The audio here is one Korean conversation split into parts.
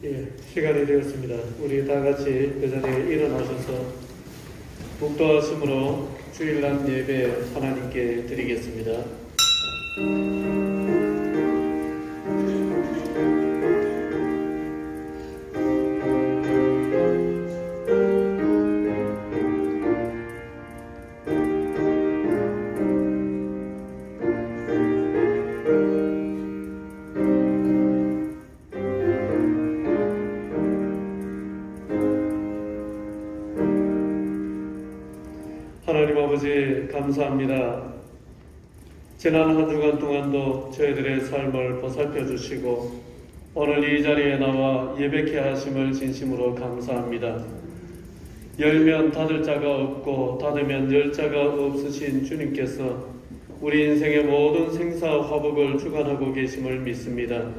시간이 되었습니다. 우리 다 같이 그 자리에 일어나셔서 묵도하심으로 주일날 예배 하나님께 드리겠습니다. 하나님 아버지 감사합니다. 지난 한 주간 동안도 저희들의 삶을 보살펴 주시고 오늘 이 자리에 나와 예배케 하심을 진심으로 감사합니다. 열면 닫을 자가 없고 닫으면 열 자가 없으신 주님께서 우리 인생의 모든 생사화복을 주관하고 계심을 믿습니다.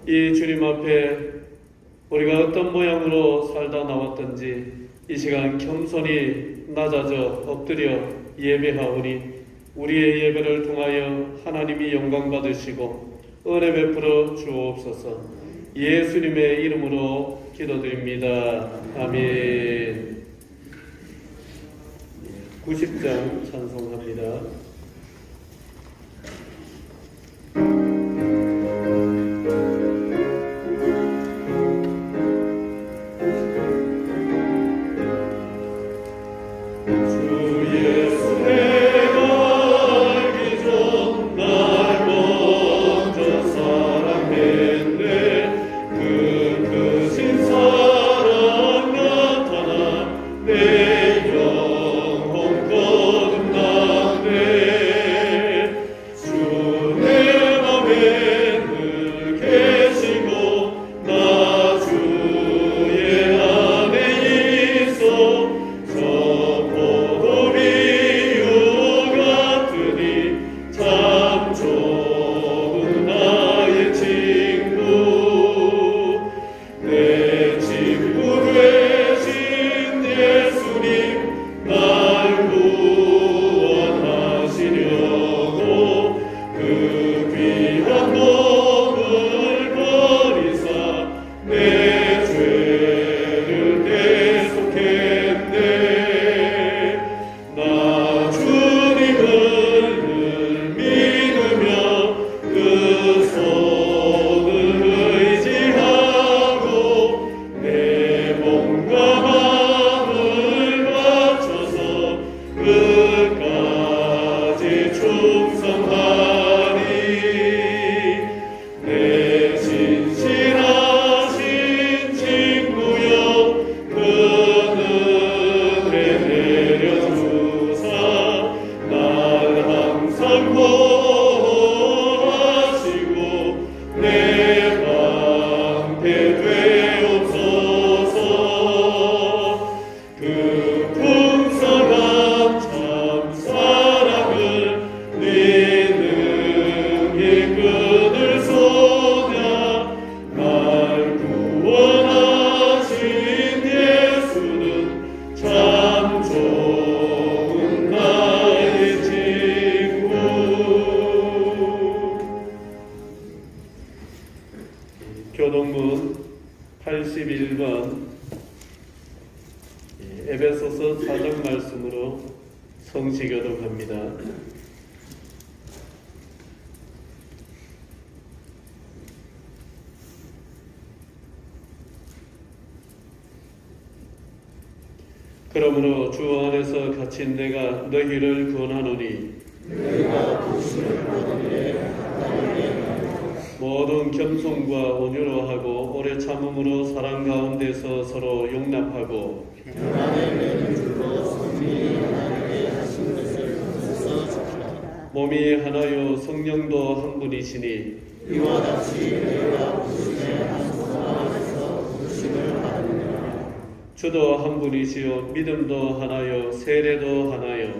이 주님 앞에 우리가 어떤 모양으로 살다 나왔던지 이 시간 겸손히 낮아져 엎드려 예배하오니 우리의 예배를 통하여 하나님이 영광 받으시고 은혜 베풀어 주옵소서. 예수님의 이름으로 기도드립니다. 아멘. 90장 찬송합니다. 교동문 81번 에베소서 4장 말씀으로 성시교독합니다. 그러므로 주 안에서 갇힌 내가 너희를 권하노니 모든 겸손과 온유로 하고 오래 참음으로 사랑 가운데서 서로 용납하고 몸이 하나요 성령도 한 분이시니 이와 같이 너희가 부르심의 한 소망 안에서 부르심을 받느니라. 주도 한 분이시요 믿음도 하나요 세례도 하나요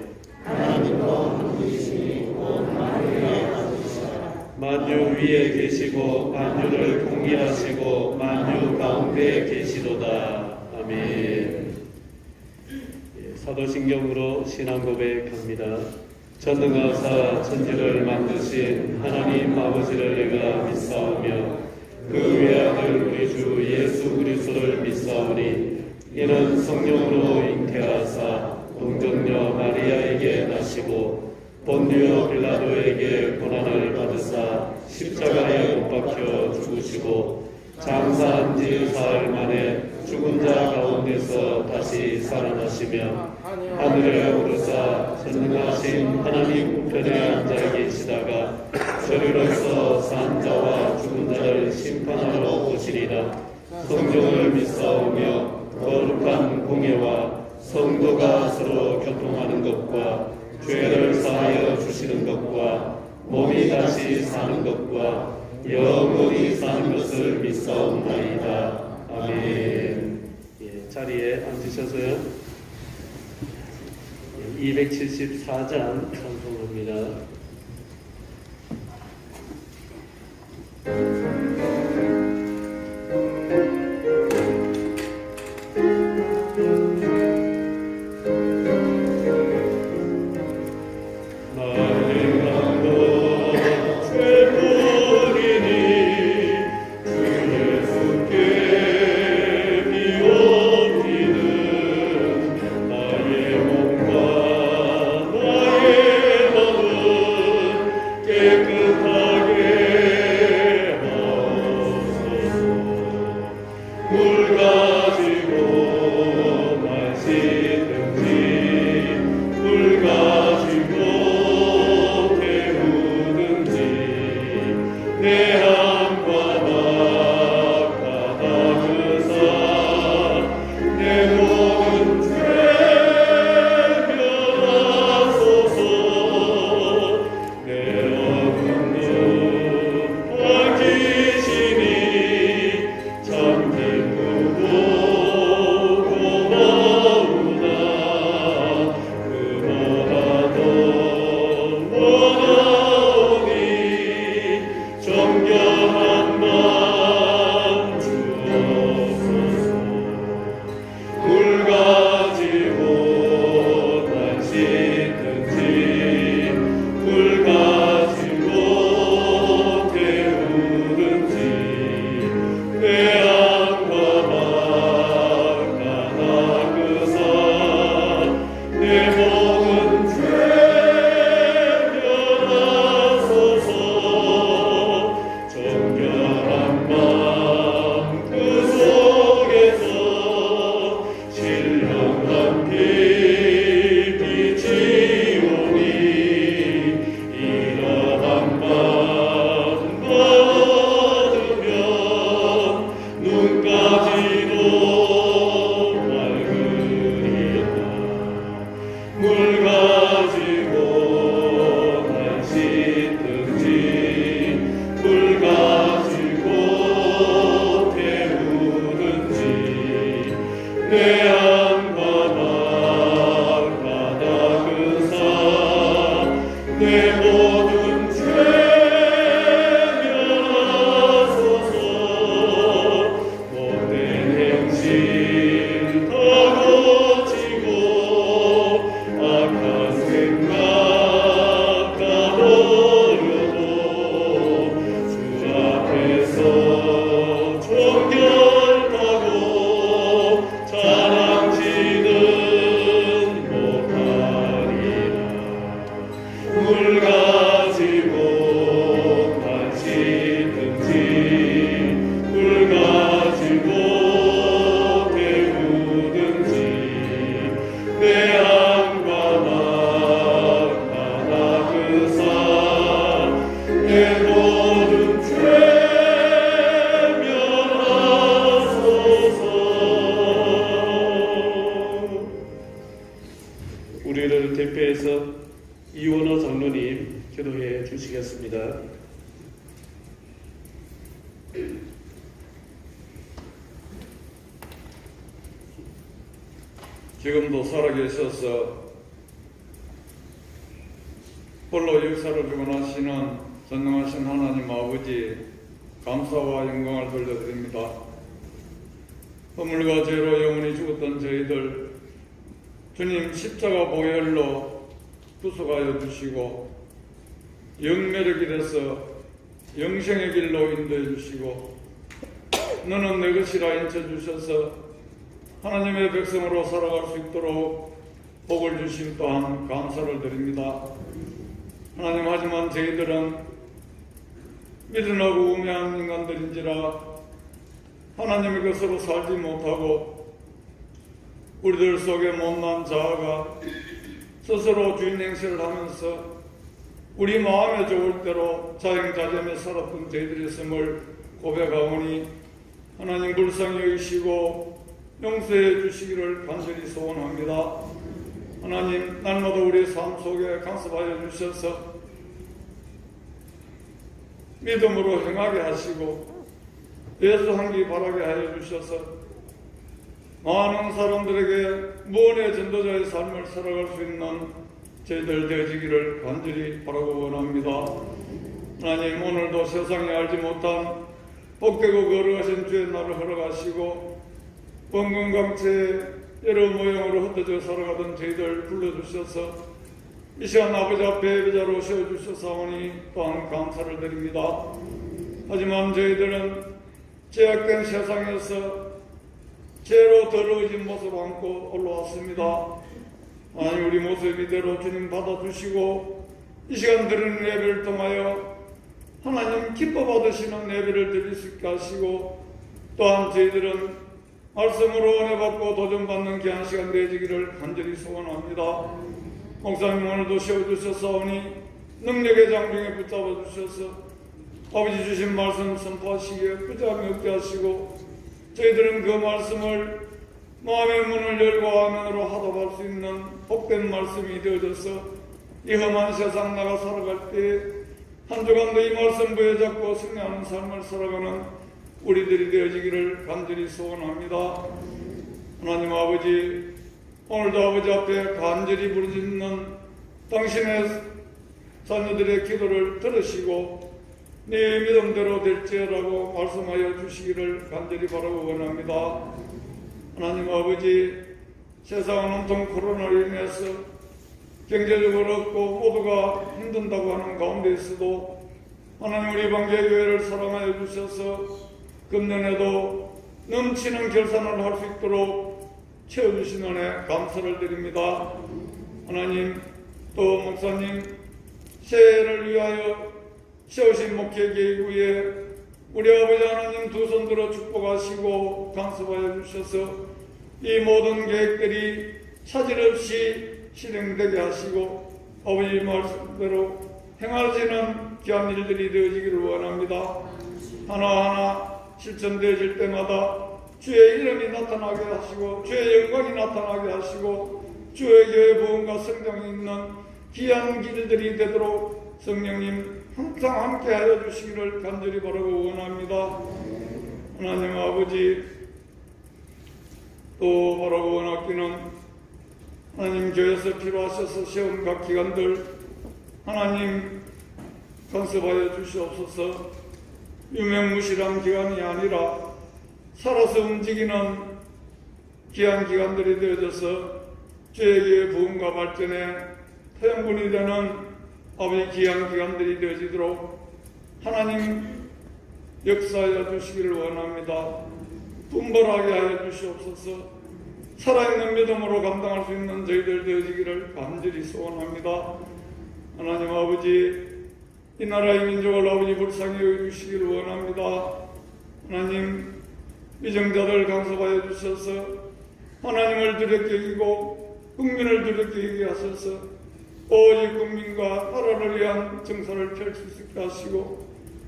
하나님도 한 분이시니 곧 만유의 아버지시라. 만유 위에 계시고 만유를 공리하시고 만유 가운데 계시도다. 아멘. 사도신경으로 신앙 고백합니다. 전능하사 천지를 만드신 하나님 아버지를 내가 믿사오며 그 외아들 우리 주 나오니 이는 성령으로 잉태하사 동정녀 마리아에게 나시고 본디오 빌라도에게 고난을 받으사 십자가에 못 박혀 죽으시고 장사한 지 사흘 만에 죽은 자 가운데서 다시 살아나시며 하늘에 오르사 전능하신 하나님 우편에 앉아 계시다가 저리로서 산 자와 죽은 자를 심판하러 오시리라. 성경을 믿사오며 거룩한 공예와 성도가 서로 교통하는 것과 죄를 사하여 주시는 것과 몸이 다시 사는 것과 영원히 사는 것을 믿사옵나이다. 아멘. 예, 자리에 앉으셔서요. 274장 찬송합니다. 우리를 대표해서 이원호 장로님 기도해 주시겠습니다. 지금도 살아계셔서 홀로 역사를 주관하시는 전능하신 하나님 아버지 감사와 영광을 돌려드립니다. 허물과 죄로 영원히 죽었던 저희들 주님 십자가 보혈로 구속하여 주시고 영멸의 길에서 영생의 길로 인도해 주시고 너는 내 것이라 인쳐 주셔서 하나님의 백성으로 살아갈 수 있도록 복을 주심 또한 감사를 드립니다. 하나님, 하지만 저희들은 미련하고 우매한 인간들인지라 하나님의 것으로 살지 못하고 우리들 속에 못난 자아가 스스로 주인 행세를 하면서 우리 마음에 좋을 대로 자행자재며 살았던 저희들이 있음을 고백하오니 하나님 불쌍히 여기시고 용서해 주시기를 간절히 소원합니다. 하나님, 날마다 우리의 삶 속에 간섭하여 주셔서 믿음으로 행하게 하시고 예수하기 바라게 하여 주셔서 많은 사람들에게 무언의 전도자의 삶을 살아갈 수 있는 저희들 되어지기를 간절히 바라고 원합니다. 하나님, 오늘도 세상에 알지 못한 복되고 거룩하신 주의 날을 허락하시고 번금강체에 여러 모형으로 흩어져 살아가던 저희들 불러주셔서 이 시간 아버지 앞에 예배자로 세워주셔서오니 또한 감사를 드립니다. 하지만 저희들은 죄악된 세상에서 죄로 더러워진 모습 안고 올라왔습니다. 하나님, 우리 모습 이대로 주님 받아주시고 이 시간 드리는 예배를 통하여 하나님 기뻐 받으시는 예배를 드릴 수 있게 하시고 또한 저희들은 말씀으로 은혜 받고 도전받는 귀한 시간 되어지기를 간절히 소원합니다. 목사님, 오늘도 세워주셔서오니 능력의 장중에 붙잡아 주셔서 아버지 주신 말씀 선포하시기에 부자함이 없게 하시고 저희들은 그 말씀을 마음의 문을 열고 화면으로 하답할 수 있는 복된 말씀이 되어져서 이 험한 세상 나가 살아갈 때 한 주간도 이 말씀 부여잡고 승리하는 삶을 살아가는 우리들이 되어지기를 간절히 소원합니다. 하나님 아버지, 오늘도 아버지 앞에 간절히 부르짖는 당신의 자녀들의 기도를 들으시고 네 믿음대로 될지라고 말씀하여 주시기를 간절히 바라고 원합니다. 하나님 아버지, 세상은 온통 코로나로 인해서 경제적으로 없고 모두가 힘든다고 하는 가운데 있어도 하나님, 우리 방개교회를 사랑하여 주셔서 금년에도 넘치는 결산을 할 수 있도록 채워주신 은혜 감사를 드립니다. 하나님, 또 목사님 새해를 위하여 세우신 목회 계획 위에 우리 아버지 하나님 두 손 들어 축복하시고 간섭하여 주셔서 이 모든 계획들이 차질 없이 실행되게 하시고 아버지 말씀대로 행하시는 귀한 일들이 되어지기를 원합니다. 하나하나 실천되어질 때마다 주의 이름이 나타나게 하시고 주의 영광이 나타나게 하시고 주의 교회 부흥과 성장이 있는 귀한 길들이 되도록 성령님 항상 함께 하여 주시기를 간절히 바라고 원합니다. 하나님 아버지, 또 바라고 원하기는 하나님 교회에서 필요하셔서 세운 각 기관들 하나님 간섭하여 주시옵소서. 유명무실한 기관이 아니라 살아서 움직이는 귀한 기관들이 되어져서 주의 교회 부흥과 발전에 태양분이 되는 아버지 귀한 기관들이 되어지도록 하나님 역사하여 주시기를 원합니다. 분별하게 하여 주시옵소서. 살아있는 믿음으로 감당할 수 있는 저희들 되어지기를 간절히 소원합니다. 하나님 아버지, 이 나라의 민족을 아버지 불쌍히 여겨주시기를 원합니다. 하나님, 미정자들 간섭하여 주셔서 하나님을 두렵게 여기고 국민을 두렵게 여기게 하셔서 오직 국민과 나라를 위한 정사를 펼칠 수 있게 하시고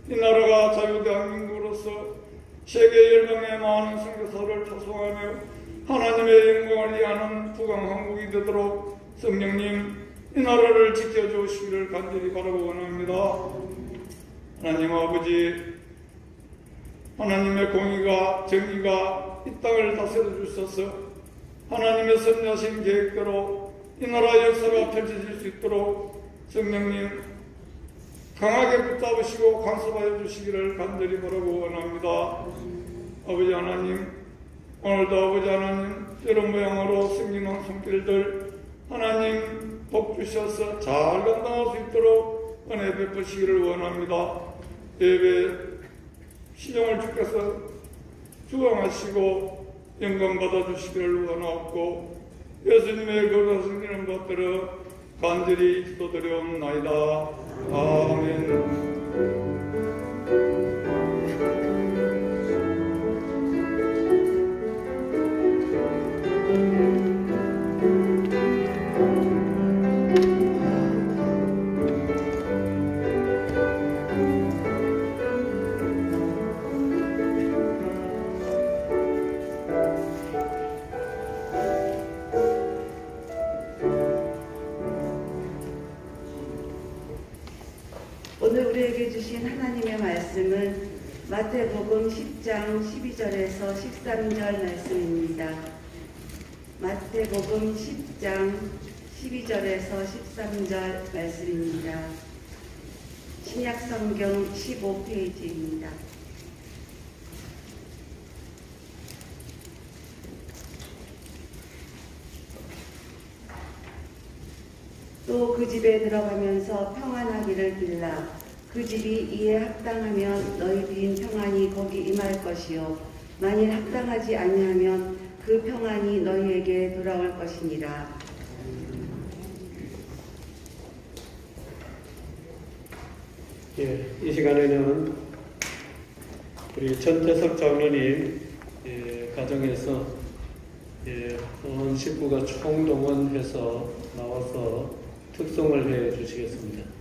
이 나라가 자유대한민국으로서 세계 10명의 많은 선교사를 파송하며 하나님의 영광을 위하는 부강한국이 되도록 성령님 이 나라를 지켜주시기를 간절히 바라고 원합니다. 하나님 아버지, 하나님의 공의가 정의가 이 땅을 다스려 주셔서 하나님의 선하신 계획대로 이 나라 역사가 펼쳐질 수 있도록 성령님 강하게 붙잡으시고 간섭하여 주시기를 간절히 바라고 원합니다. 아버지 하나님, 오늘도 아버지 하나님 이런 모양으로 생기는 손길들 하나님 복 주셔서 잘 감당할 수 있도록 은혜 베푸시기를 원합니다. 예배 시정을 주께서 주관하시고 영광 받아주시기를 원하옵고 예수님의 거룩하신 이름 받들어 간절히 기도드려옵나이다. 아멘. 오늘 우리에게 주신 하나님의 말씀은 마태복음 10장 12절에서 13절 말씀입니다. 마태복음 10장 12절에서 13절 말씀입니다. 신약성경 15페이지입니다. 또 그 집에 들어가면서 평안하기를 빌라. 그 집이 이에 합당하면 너희들인 평안이 거기 임할 것이요 만일 합당하지 아니하면 그 평안이 너희에게 돌아올 것이니라. 예, 이 시간에는 우리 전태석 장로님 가정에서 온 식구가 총동원해서 나와서 특송을 해 주시겠습니다.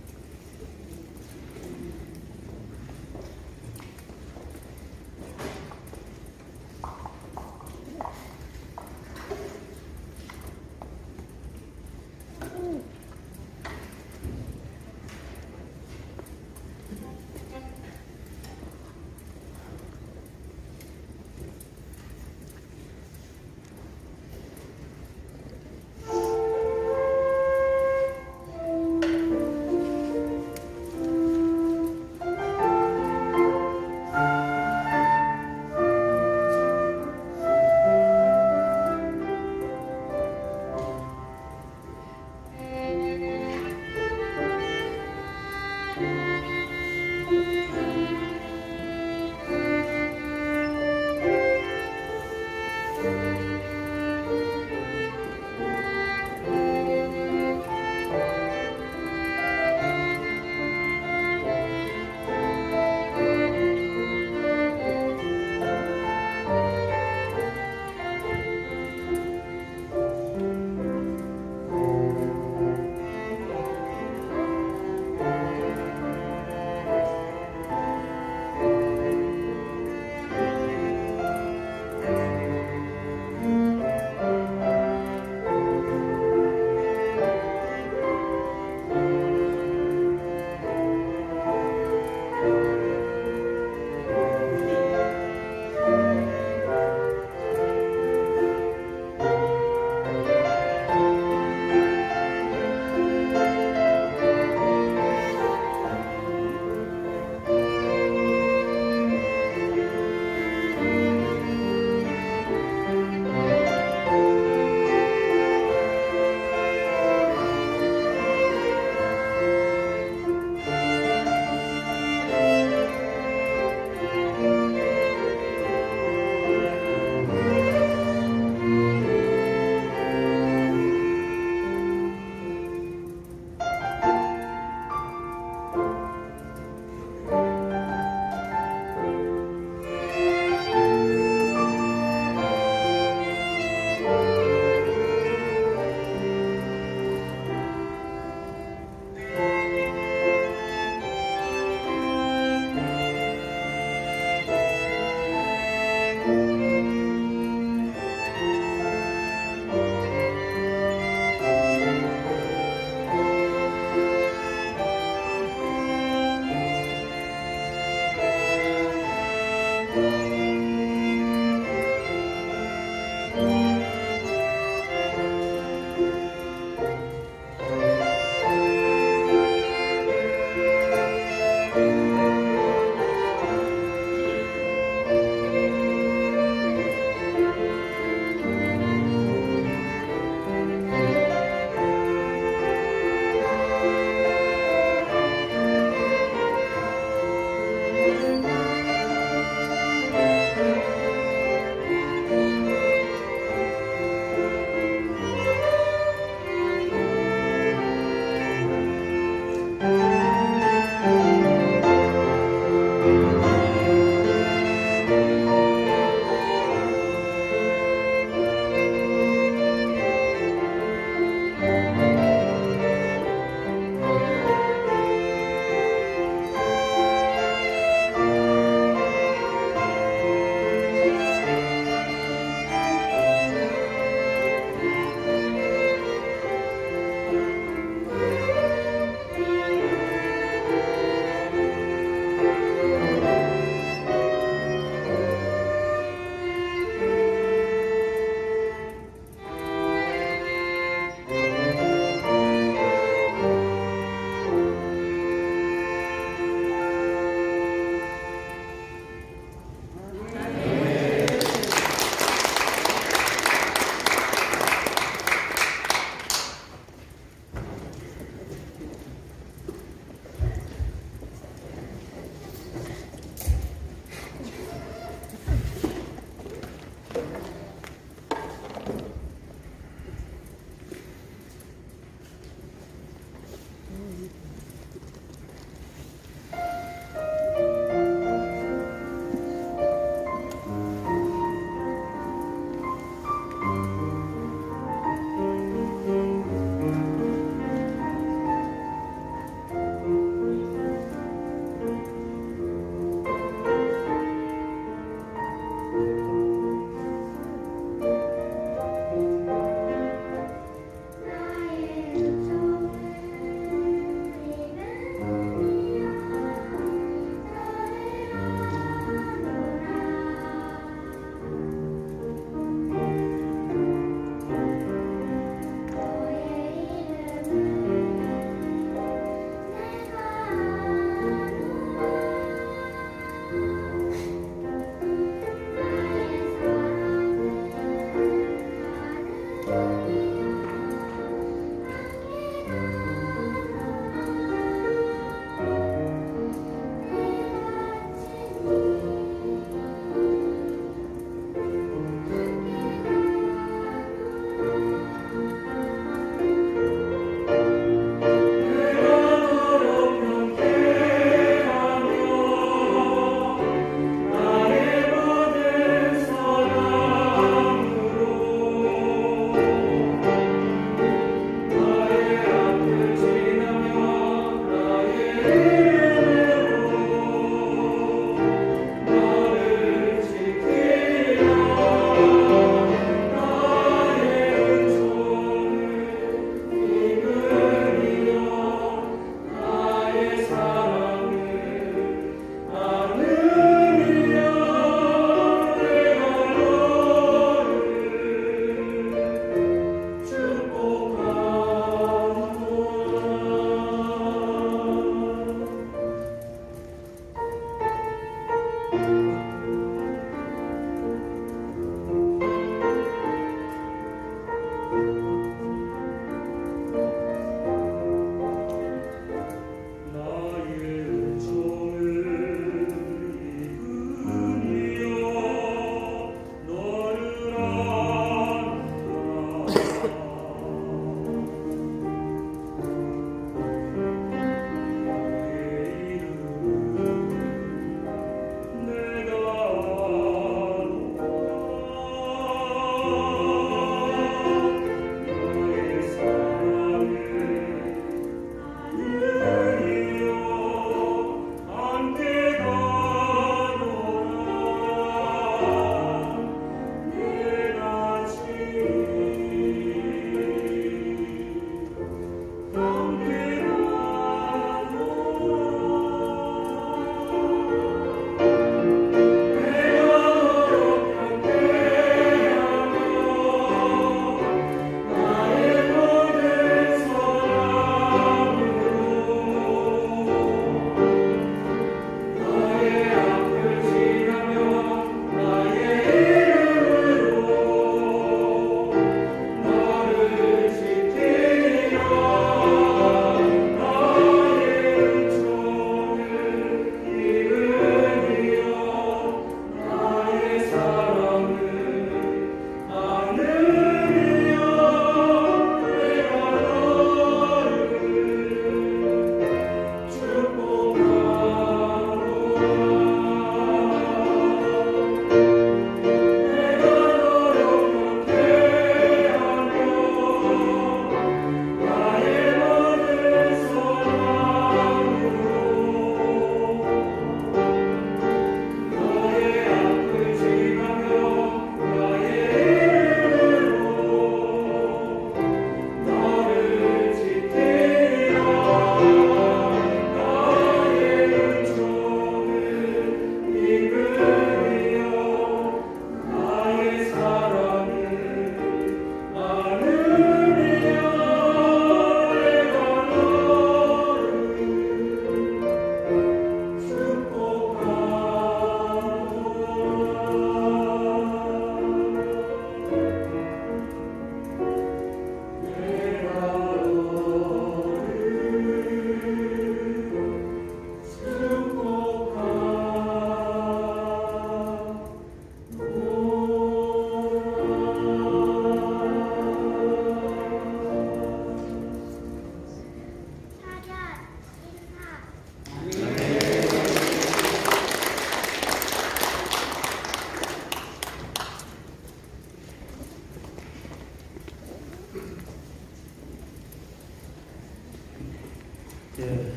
예.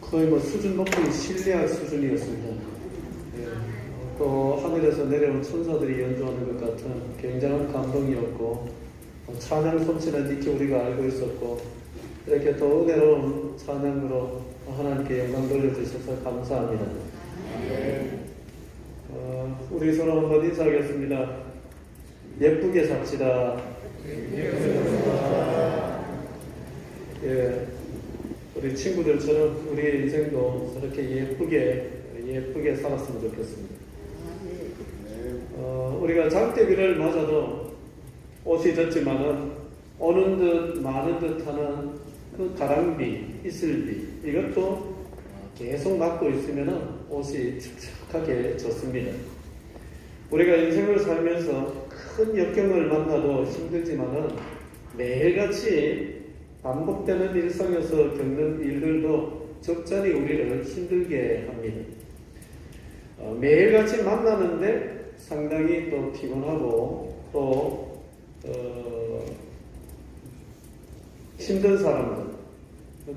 거의 뭐 수준 높은 신뢰할 수준이었습니다. 예. 또 하늘에서 내려온 천사들이 연주하는 것 같은 굉장한 감동이었고, 찬양 솜씨는 익히 우리가 알고 있었고, 이렇게 또 은혜로운 찬양으로 하나님께 영광 돌려주셔서 감사합니다. 우리 서로 한번 인사하겠습니다. 예쁘게 삽시다. 예, 우리 친구들처럼 우리의 인생도 저렇게 예쁘게 살았으면 좋겠습니다. 우리가 장대비를 맞아도 옷이 젖지만은 오는 듯 마는 듯 하는 그 가랑비, 이슬비, 이것도 계속 맞고 있으면은 옷이 촉촉하게 젖습니다. 우리가 인생을 살면서 큰 역경을 만나도 힘들지만은 매일같이 반복되는 일상에서 겪는 일들도 적잖이 우리를 힘들게 합니다. 매일같이 만나는데 상당히 또 피곤하고 또 힘든 사람들,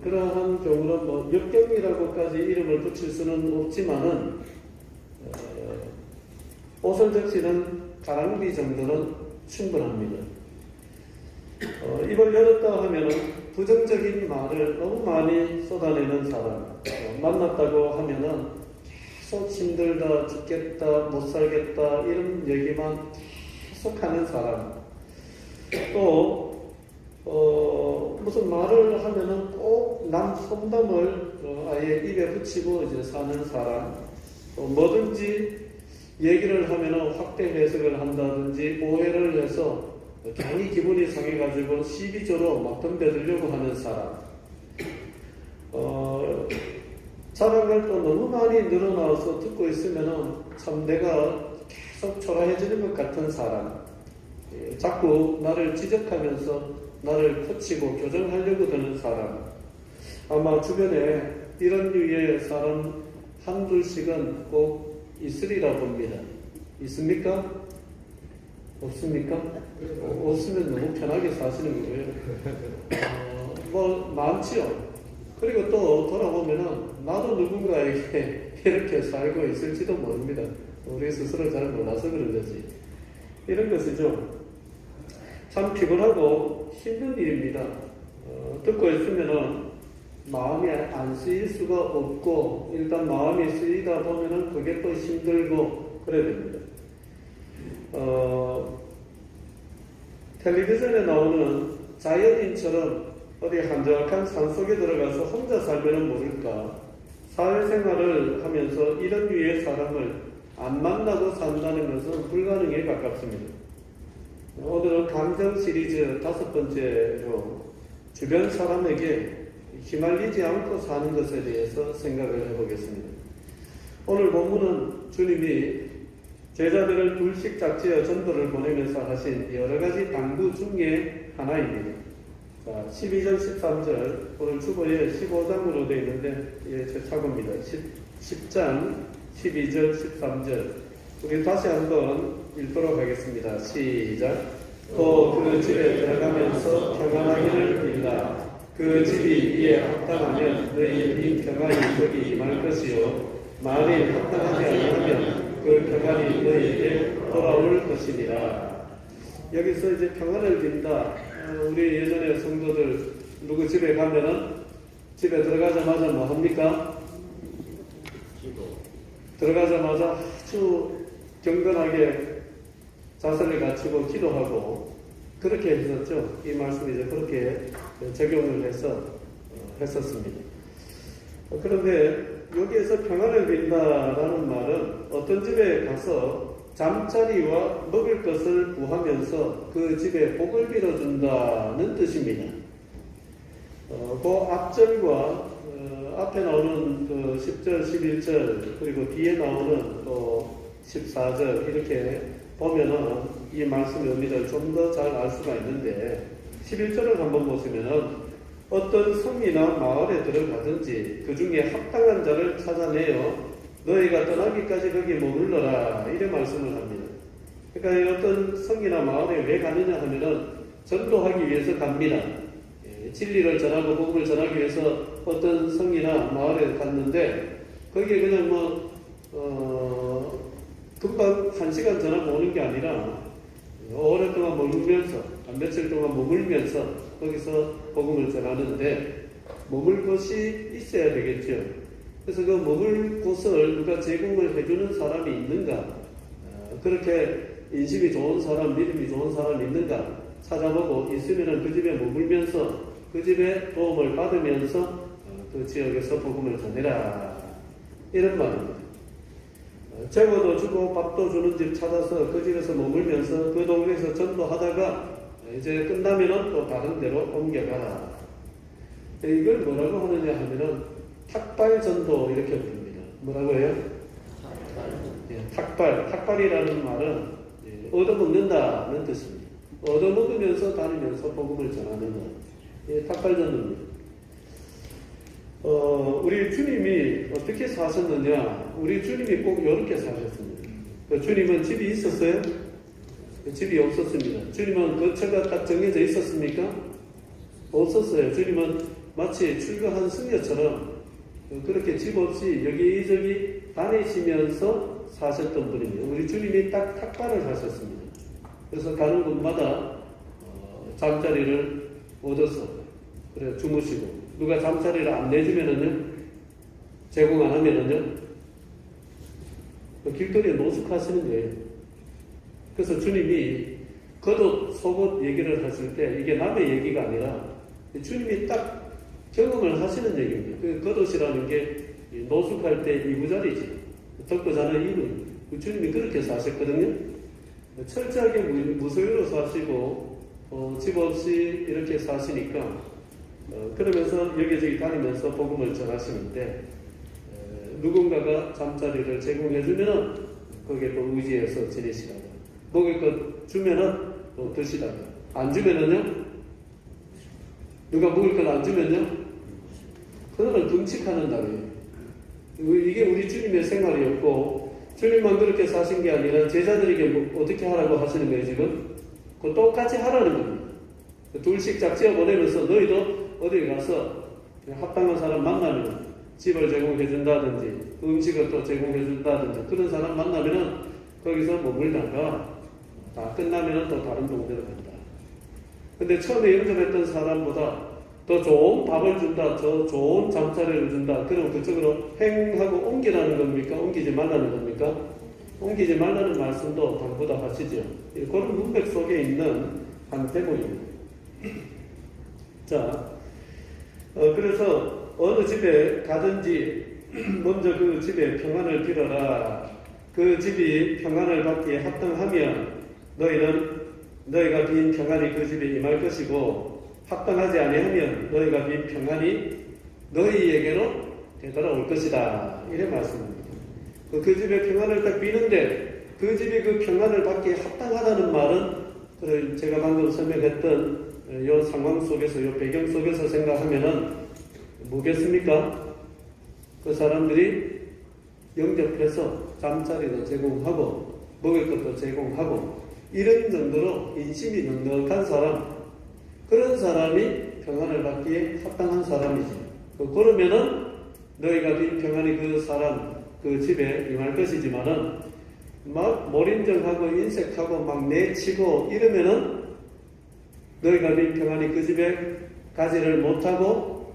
그러한 경우는 뭐 역경이라고까지 이름을 붙일 수는 없지만은 옷을 적시는 가랑비 정도는 충분합니다. 입을 열었다 하면은 부정적인 말을 너무 많이 쏟아내는 사람, 만났다고 하면은 계속 힘들다, 죽겠다, 못 살겠다 이런 얘기만 계속하는 사람, 또 무슨 말을 하면은 꼭 남 속담을 아예 입에 붙이고 이제 사는 사람, 뭐든지 얘기를 하면은 확대 해석을 한다든지 오해를 해서 괜히 기분이 상해가지고 시비조로 막 덤벼들려고 하는 사람, 자랑을 또 너무 많이 늘어나서 듣고 있으면은 참 내가 계속 초라해지는 것 같은 사람, 자꾸 나를 지적하면서 나를 코치고 교정하려고 드는 사람, 아마 주변에 이런 류의 사람 한둘씩은 꼭 있으리라 봅니다. 있습니까? 없습니까? 없으면 너무 편하게 사시는 거예요. 뭐 많지요. 그리고 또 돌아보면은 나도 누군가에게 이렇게 살고 있을지도 모릅니다. 우리 스스로 잘 몰라서 그런 거지. 이런 것이죠. 참 피곤하고 힘든 일입니다. 듣고 있으면은 마음이 안 쓰일 수가 없고, 일단 마음이 쓰이다 보면은 그게 또 힘들고 그래야 됩니다. 텔레비전에 나오는 자연인처럼 어디 한적한 산속에 들어가서 혼자 살면은 모를까, 사회생활을 하면서 이런 류의 사람을 안 만나고 산다는 것은 불가능에 가깝습니다. 오늘은 감정 시리즈 5번째로 주변 사람에게 휘말리지 않고 사는 것에 대해서 생각을 해보겠습니다. 오늘 본문은 주님이 제자들을 둘씩 짝지어 전도를 보내면서 하신 여러 가지 당부 중에 하나입니다. 자, 12절, 13절, 오늘 주보에 15장으로 되어 있는데, 제 차고입니다. 10장, 12절, 13절. 우리 다시 한번 읽도록 하겠습니다. 시작. 또 그 집에 들어가면서 평안하기를 빌라. 그 집이 이에 합당하면 너희 평안이 거기 임할 것이요, 만일 합당하지 아니하면 그 평안이 너희에게 돌아올 것이니라. 여기서 이제 평안을 빈다. 우리 예전에 성도들 누구 집에 가면은 집에 들어가자마자 뭐 합니까? 들어가자마자 아주 경건하게 자세를 갖추고 기도하고 그렇게 했었죠. 이 말씀이 이제 그렇게 적용을 해서 했었습니다. 그런데 여기에서 평안을 빈다라는 말은 어떤 집에 가서 잠자리와 먹을 것을 구하면서 그 집에 복을 빌어준다는 뜻입니다. 그 앞절과 앞에 나오는 그 10절, 11절, 그리고 뒤에 나오는 또 14절, 이렇게 보면은 이 말씀의 의미를 좀 더 잘 알 수가 있는데, 11절을 한번 보시면은 어떤 성이나 마을에 들어가든지 그 중에 합당한 자를 찾아내어 너희가 떠나기까지 거기 머물러라, 이래 말씀을 합니다. 그러니까 어떤 성이나 마을에 왜 가느냐 하면은 전도하기 위해서 갑니다. 진리를 전하고 복음을 전하기 위해서 어떤 성이나 마을에 갔는데 거기에 그냥 금방 1시간 전하고 오는 게 아니라 오랫동안 머물면서 며칠 동안 머물면서 거기서 복음을 전하는데 머물 곳이 있어야 되겠죠. 그래서 그 머물 곳을 누가 제공을 해주는 사람이 있는가, 그렇게 인심이 좋은 사람, 믿음이 좋은 사람이 있는가 찾아보고 있으면 그 집에 머물면서 그 집에 도움을 받으면서 그 지역에서 복음을 전해라, 이런 말입니다. 재고도 주고 밥도 주는 집 찾아서 그 집에서 머물면서 그 동네에서 전도하다가 이제 끝나면은 또 다른 데로 옮겨가라. 이걸 뭐라고 하느냐 하면은 탁발 전도 이렇게 부릅니다. 뭐라고 해요? 탁발이라는 말은 얻어먹는다는 뜻입니다. 얻어먹으면서 다니면서 복음을 전하는 것. 탁발 전도입니다. 우리 주님이 어떻게 사셨느냐? 우리 주님이 꼭 이렇게 사셨습니다. 주님은 집이 있었어요? 집이 없었습니다. 주님은 거처가 딱 정해져 있었습니까? 없었어요. 주님은 마치 출가한 승려처럼 그렇게 집 없이 여기저기 다니시면서 사셨던 분입니다. 우리 주님이 딱 탁발을 하셨습니다. 그래서 가는 곳마다 잠자리를 얻어서 그래 주무시고, 누가 잠자리를 안 내주면은요, 제공 안 하면은요, 길거리에 노숙하시는 거예요. 그래서 주님이 겉옷, 속옷 얘기를 하실 때 이게 남의 얘기가 아니라 주님이 딱 경험을 하시는 얘기입니다. 그 겉옷이라는 게 노숙할 때 이부자리지, 덮고 자는 이불입니다. 주님이 그렇게 사셨거든요. 철저하게 무소유로 사시고 집 없이 이렇게 사시니까 그러면서 여기저기 다니면서 복음을 전하시는데 누군가가 잠자리를 제공해주면은 거기에 또 의지해서 지내시다가, 먹을 것 주면은 또 드시다가, 안 주면은요, 누가 먹을 것 안 주면요, 그거는 금칙하는 날이에요. 이게 우리 주님의 생활이었고, 주님만 그렇게 사신 게 아니라 제자들에게 어떻게 하라고 하시는 거예요, 지금? 그거 똑같이 하라는 겁니다. 둘씩 짝지어 보내면서 너희도 어디 가서 합당한 사람 만나면 집을 제공해 준다든지 음식을 또 제공해 준다든지 그런 사람 만나면은 거기서 머물다가 다 끝나면은 또 다른 동네로 간다. 근데 처음에 영접했던 사람보다 더 좋은 밥을 준다, 더 좋은 잠자리를 준다, 그럼 그쪽으로 행하고 옮기라는 겁니까? 옮기지 말라는 겁니까? 옮기지 말라는 말씀도 당부다 하시죠. 그런 문맥 속에 있는 한 대목입니다. 자, 그래서 어느 집에 가든지 먼저 그 집에 평안을 빌어라. 그 집이 평안을 받기에 합당하면 너희가 빈 평안이 그 집에 임할 것이고, 합당하지 아니하면 너희가 빈 평안이 너희에게로 되돌아올 것이다. 이래 말씀합니다. 그 집에 평안을 딱 비는데 그 집이 그 평안을 받기에 합당하다는 말은 제가 방금 설명했던 이 상황 속에서, 이 배경 속에서 생각하면은 뭐겠습니까? 그 사람들이 영접해서 잠자리도 제공하고 먹을 것도 제공하고 이런 정도로 인심이 넉넉한 사람, 그런 사람이 평안을 받기에 합당한 사람이지. 그러면은 너희가 빈 평안이 그 사람, 그 집에 임할 것이지만은 막 몰인정하고 인색하고 막 내치고 이러면은 너희가 빈 평안이 그 집에 가지를 못하고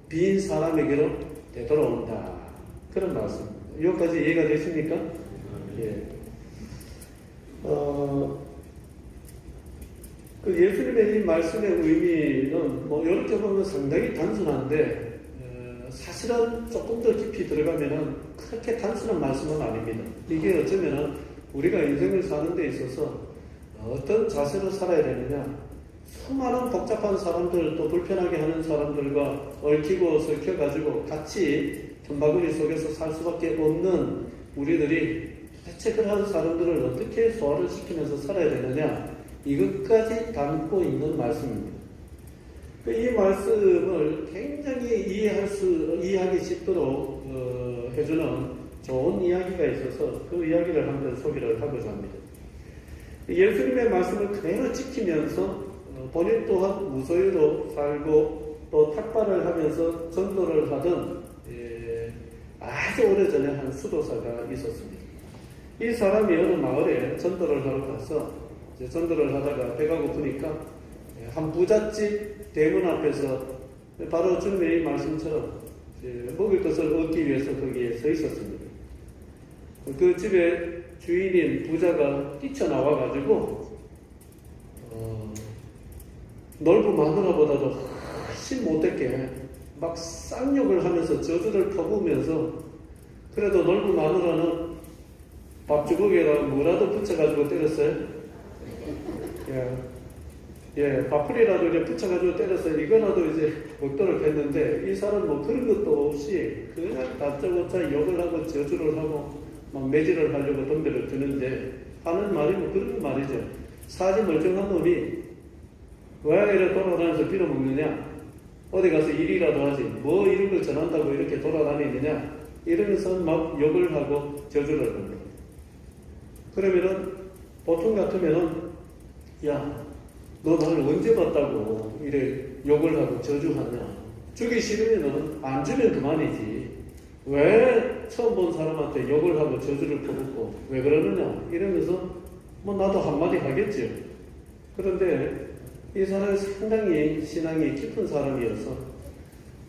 빈 사람에게로 되돌아온다. 그런 말씀입니다. 여기까지 이해가 되십니까? 예. 그 예수님의 이 말씀의 의미는 이렇게 보면 상당히 단순한데 사실은 조금 더 깊이 들어가면은 그렇게 단순한 말씀은 아닙니다. 이게 어쩌면은 우리가 인생을 사는 데 있어서 어떤 자세로 살아야 되느냐, 수많은 복잡한 사람들, 또 불편하게 하는 사람들과 얽히고 설켜가지고 같이 돈바구니 속에서 살 수밖에 없는 우리들이 대체 그러한 사람들을 어떻게 소화를 시키면서 살아야 되느냐, 이것까지 담고 있는 말씀입니다. 이 말씀을 굉장히 이해하기 쉽도록 해주는 좋은 이야기가 있어서 그 이야기를 한번 소개를 하고자 합니다. 예수님의 말씀을 그대로 지키면서 본인 또한 무소유로 살고 또 탁발을 하면서 전도를 하던 아주 오래전에 한 수도사가 있었습니다. 이 사람이 어느 마을에 전도를 하러 가서 이제 전도를 하다가 배가 고프니까 한 부잣집 대문 앞에서 바로 주님의 이 말씀처럼 먹을 것을 얻기 위해서 거기에 서 있었습니다. 그 집의 주인인 부자가 뛰쳐나와가지고 넓은 마누라보다도 훨씬 못됐게 막 쌍욕을 하면서 저주를 퍼부으면서 그래도 넓은 마누라는 밥주걱에다 뭐라도 붙여가지고 때렸어요. 밥풀이라도 이렇게 붙여가지고 때렸어요. 이거라도 이제 먹도록 했는데 이 사람 뭐 그런 것도 없이 그냥 다짜고짜 욕을 하고 저주를 하고 막 매질을 하려고 덤벼를 드는데 하는 말이 뭐 그런 말이죠. 사지 멀쩡한 놈이 왜 이렇게 돌아다니면서 빌어먹느냐? 어디 가서 일이라도 하지. 뭐 이런 걸 전한다고 이렇게 돌아다니느냐? 이러면서 막 욕을 하고 저주를 합니다. 그러면은 보통 같으면은 야, 너 나를 언제 봤다고 이래 욕을 하고 저주하냐? 주기 싫으면은 안 주면 그만이지. 왜 처음 본 사람한테 욕을 하고 저주를 퍼붓고 왜 그러느냐? 이러면서 뭐 나도 한마디 하겠죠. 그런데 이 사람은 상당히 신앙이 깊은 사람이어서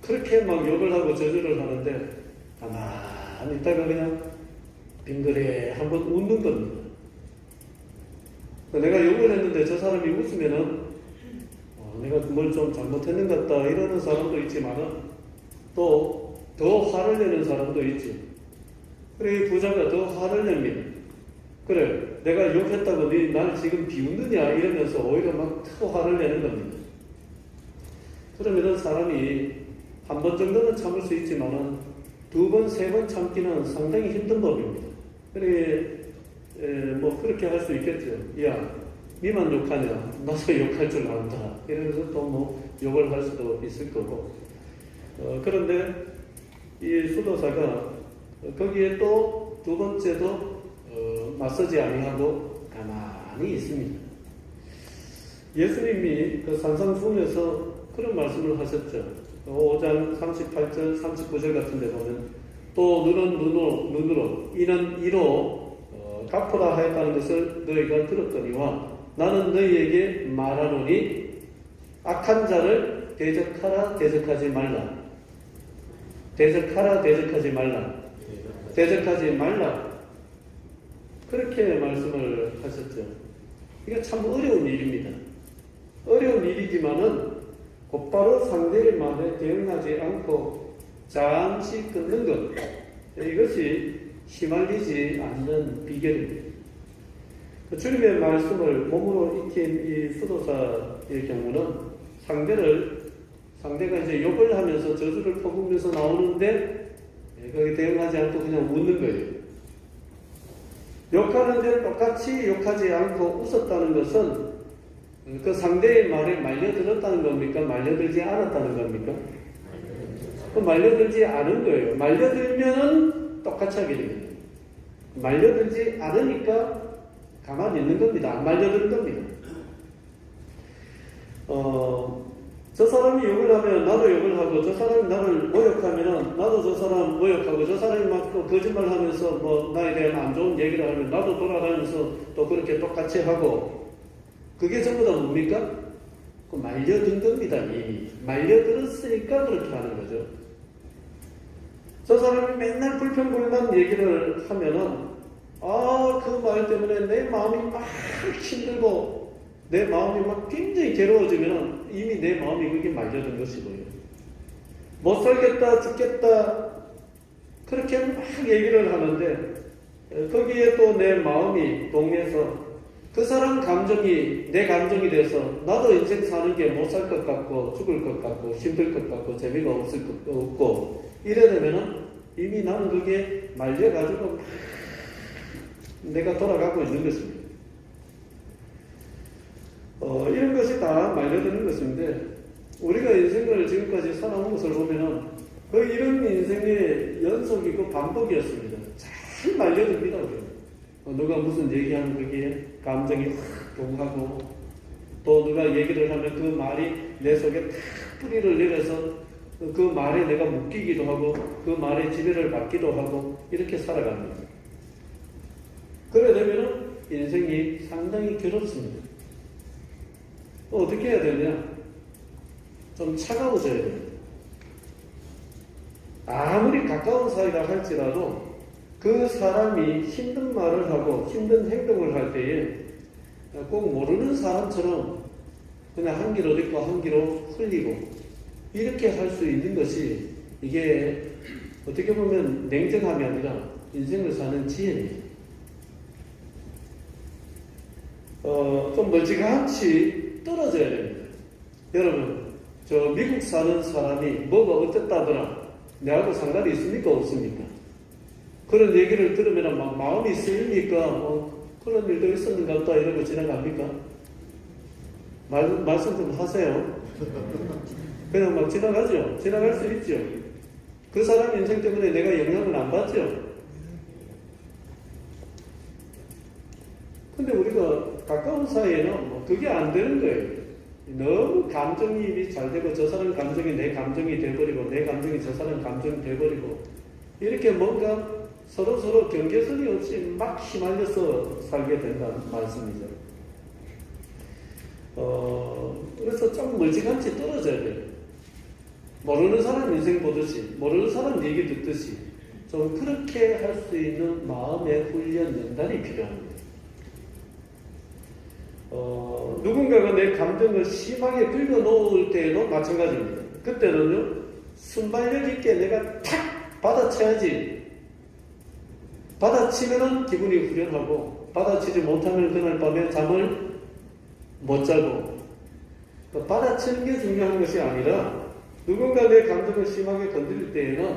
그렇게 막 욕을 하고 저주를 하는데 가만히 있다가 그냥 빙그레 한번 웃는 겁니다. 내가 욕을 했는데 저 사람이 웃으면은 내가 뭘 좀 잘못했는 것 같다 이러는 사람도 있지만은 또 더 화를 내는 사람도 있지. 그래 이 부자가 더 화를 냅니다. 그래 내가 욕했다고 네 날 지금 비웃느냐 이러면서 오히려 막 더 화를 내는 겁니다. 그러면은 사람이 한 번 정도는 참을 수 있지만은 두 번, 세 번 참기는 상당히 힘든 법입니다. 그래 뭐 그렇게 할 수 있겠죠. 야, 니만 욕하냐? 나도 욕할 줄 안다. 이러면서 또 뭐 욕을 할 수도 있을 거고. 그런데 이 수도사가 거기에 또 두 번째도 맞서지 아니하고 가만히 있습니다. 예수님이 그 산상수훈에서 그런 말씀을 하셨죠. 5장 38절, 39절 같은 데 보면 또 눈은 눈으로 이는 이로 갚으라 하였다는 것을 너희가 들었거니와 나는 너희에게 말하노니 악한 자를 대적하라 대적하지 말라. 대적하라 대적하지 말라. 대적하지 말라. 그렇게 말씀을 하셨죠. 이게 참 어려운 일입니다. 어려운 일이지만은 곧바로 상대의 말에 대응하지 않고 잠시 끊는 것. 이것이 휘말리지 않는 비결입니다. 주님의 말씀을 몸으로 익힌 이 수도사의 경우는 상대가 이제 욕을 하면서 저주를 퍼부으면서 나오는데 거기에 대응하지 않고 그냥 웃는 거예요. 욕하는데 똑같이 욕하지 않고 웃었다는 것은 그 상대의 말에 말려들었다는 겁니까? 말려들지 않았다는 겁니까? 말려들지 않은 거예요. 말려들면은 똑같이 하게 됩니다. 말려들지 않으니까 가만히 있는 겁니다. 안 말려드는 겁니다. 저 사람이 욕을 하면 나도 욕을 하고, 저 사람이 나를 모욕하면 나도 저 사람 모욕하고, 저 사람이 막 거짓말 하면서 뭐 나에 대한 안 좋은 얘기를 하면 나도 돌아가면서 또 그렇게 똑같이 하고, 그게 전부 다 뭡니까? 말려든 겁니다. 이미 말려들었으니까 그렇게 하는 거죠. 저 사람이 맨날 불평불만 얘기를 하면은 그 말 때문에 내 마음이 막 힘들고 내 마음이 막 굉장히 괴로워지면 이미 내 마음이 그게 말려든 것이고요. 못 살겠다, 죽겠다 그렇게 막 얘기를 하는데 거기에 또 내 마음이 동해서 그 사람 감정이 내 감정이 돼서 나도 인생 사는 게 못 살 것 같고 죽을 것 같고 힘들 것 같고 재미가 없을 것 없고 이러려면은 이미 나는 그게 말려가지고 내가 돌아가고 있는 것입니다. 이런 것이 다 말려드는 것인데 우리가 인생을 지금까지 살아온 것을 보면은 거의 이런 인생의 연속이고 반복이었습니다. 잘 말려듭니다. 우리는. 누가 무슨 얘기하면 거기에 감정이 확 동하고 또 누가 얘기를 하면 그 말이 내 속에 탁 뿌리를 내려서 그 말에 내가 묶이기도 하고 그 말에 지배를 받기도 하고 이렇게 살아갑니다. 그래 되면은 인생이 상당히 괴롭습니다. 어떻게 해야 되냐? 좀 차가워져야 됩니다. 아무리 가까운 사이라 할지라도 그 사람이 힘든 말을 하고 힘든 행동을 할 때에 꼭 모르는 사람처럼 그냥 한 귀로 듣고 한 귀로 흘리고 이렇게 할 수 있는 것이 이게 어떻게 보면 냉정함이 아니라 인생을 사는 지혜입니다. 좀 멀찌감치 떨어져야 됩니다. 여러분, 저 미국 사는 사람이 뭐가 어땠다더라 내하고 상관이 있습니까? 없습니까? 그런 얘기를 들으면 막 마음이 쓰입니까? 그런 일도 있었는가 보다 이러고 지나갑니까? 말씀 좀 하세요. 그냥 막 지나가죠. 지나갈 수 있죠. 그 사람 인생 때문에 내가 영향을 안 받죠. 근데 우리가 가까운 사이에는 뭐 그게 안 되는 거예요. 너무 감정이입이 잘 되고 저 사람 감정이 내 감정이 돼버리고 내 감정이 저 사람 감정이 돼버리고 이렇게 뭔가 서로 경계선이 없이 막 휘말려서 살게 된다는 말씀이죠. 그래서 좀 멀찌감치 떨어져야 돼요. 모르는 사람 인생 보듯이 모르는 사람 얘기 듣듯이 좀 그렇게 할 수 있는 마음의 훈련 연단이 필요합니다. 누군가가 내 감정을 심하게 긁어놓을 때에도 마찬가지입니다. 그때는요 순발력 있게 내가 탁 받아쳐야지. 받아치면은 기분이 후련하고 받아치지 못하면 그날 밤에 잠을 못 자고 받아치는 게 중요한 것이 아니라 누군가 내 감정을 심하게 건드릴 때에는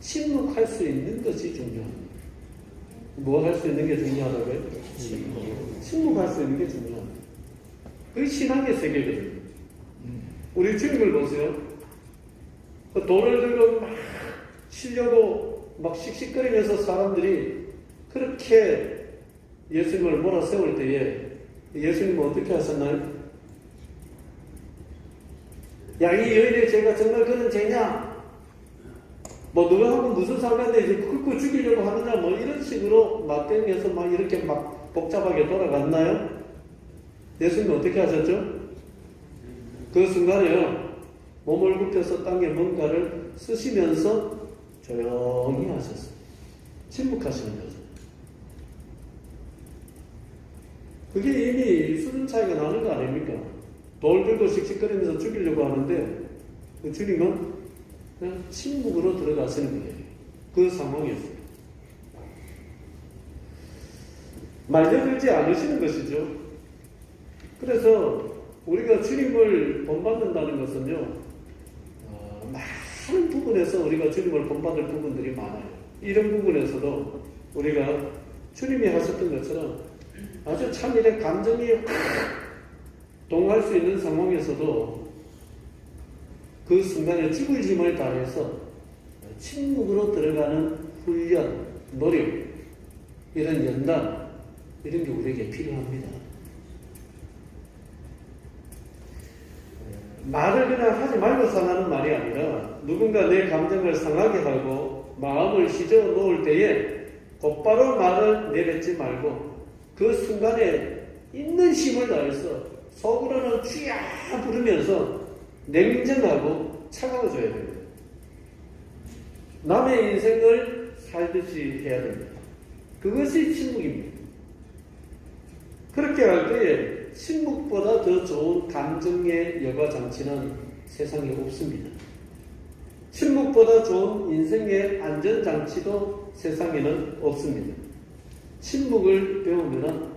침묵할 수 있는 것이 중요합니다. 뭐 할 수 있는 게 중요하다고요? 침묵할 수 있는 게 중요합니다. 그게 신앙의 세계거든요. 우리 주님을 보세요. 그 돌을 들고 막 치려고 막 씩씩거리면서 사람들이 그렇게 예수님을 몰아세울 때에 예수님은 어떻게 하셨나요? 야, 이 여인의 죄가 정말 그런 죄냐? 뭐 누가 하면 무슨 상관인데 이제 긁고 죽이려고 하느냐? 뭐 이런 식으로 맞대면서 막 이렇게 막 복잡하게 돌아갔나요? 예수님은 어떻게 하셨죠? 그 순간에요 몸을 굽혀서 땅에 뭔가를 쓰시면서 조용히 하셨어요. 침묵하시는 거죠. 그게 이미 수준 차이가 나는 거 아닙니까? 돌 들고 씩씩거리면서 죽이려고 하는데 그 주님은 그냥 침묵으로 들어가시는 거예요. 그 상황이었어요. 말려들지 않으시는 것이죠. 그래서 우리가 주님을 본받는다는 것은요 많은 부분에서 우리가 주님을 본받을 부분들이 많아요. 이런 부분에서도 우리가 주님이 하셨던 것처럼 아주 참일의 감정이 동할 수 있는 상황에서도 그 순간에 죽을 힘을 다해서 침묵으로 들어가는 훈련, 노력, 이런 연단, 이런 게 우리에게 필요합니다. 말을 그냥 하지 말고 살라는 말이 아니라 누군가 내 감정을 상하게 하고 마음을 휘저어 놓을 때에 곧바로 말을 내뱉지 말고 그 순간에 있는 힘을 다해서 속으로는 쥐야 부르면서 냉정하고 차가워져야 됩니다. 남의 인생을 살듯이 해야 됩니다. 그것이 침묵입니다. 그렇게 할 때에 침묵보다 더 좋은 감정의 여과장치는 세상에 없습니다. 침묵보다 좋은 인생의 안전장치도 세상에는 없습니다. 침묵을 배우면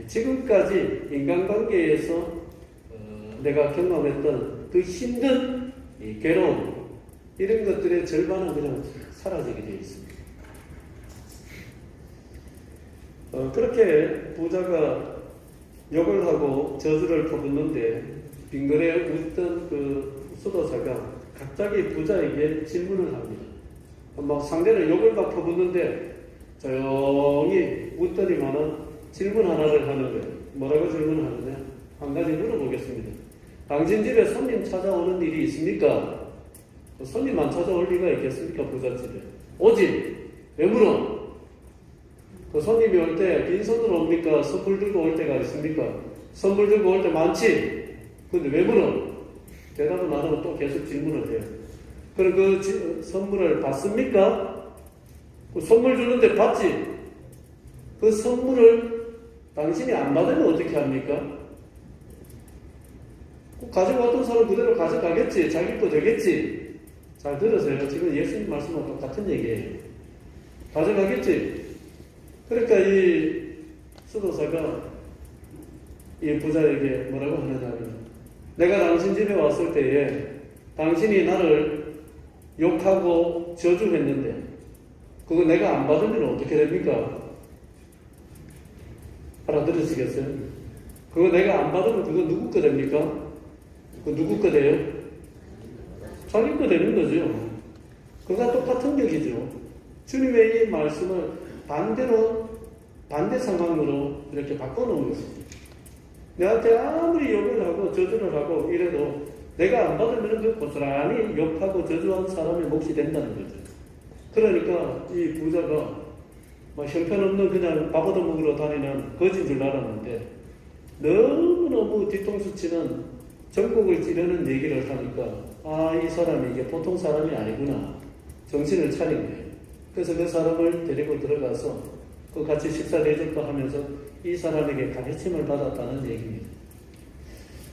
지금까지 인간관계에서 내가 경험했던 그 힘든 괴로움 이런 것들의 절반은 그냥 사라지게 되어 있습니다. 그렇게 부자가 욕을 하고 저주를 퍼붓는데 빙그레 웃던 그 수도사가 갑자기 부자에게 질문을 합니다. 막 상대는 욕을 막 퍼붓는데 조용히 웃더니만은 질문 하나를 하는 거예요. 뭐라고 질문하느냐? 한 가지 물어보겠습니다. 당신 집에 손님 찾아오는 일이 있습니까? 손님만 찾아올 리가 있겠습니까? 부잣집에. 오지? 왜 물어? 그 손님이 올 때 빈손으로 옵니까? 선물 들고 올 때가 있습니까? 선물 들고 올 때 많지? 근데 왜 물어? 대답은 안 하고 또 계속 질문을 해요. 그럼 그 선물을 받습니까? 그 선물 주는데 받지? 그 선물을 당신이 안 받으면 어떻게 합니까? 가져왔던 사람 그대로 가져가겠지. 자기 거 되겠지. 잘 들으세요. 지금 예수님 말씀과 똑같은 얘기예요. 가져가겠지. 그러니까 이 수도사가 이 부자에게 뭐라고 하느냐면, 내가 당신 집에 왔을 때에 당신이 나를 욕하고 저주했는데 그거 내가 안 받으면 어떻게 됩니까? 알아들으시겠어요? 그거 내가 안 받으면 그거 누구 거 됩니까? 그 누구 거 돼요? 자기 거 되는 거죠. 그거가 똑같은 얘기죠. 주님의 이 말씀을 반대 상황으로 이렇게 바꿔놓은 것입니다. 내한테 아무리 욕을 하고 저주를 하고 이래도 내가 안 받으면 그 고스란히 욕하고 저주한 사람의 몫이 된다는 거죠. 그러니까 이 부자가 형편없는 그냥 밥 얻어먹으러 다니는 거지인 줄 알았는데 너무너무 뒤통수 치는 전국을 찌르는 얘기를 하니까 이 사람이 이게 보통 사람이 아니구나 정신을 차린 거예요. 그래서 그 사람을 데리고 들어가서 그 같이 식사를 해줄까 하면서 이 사람에게 가르침을 받았다는 얘기입니다.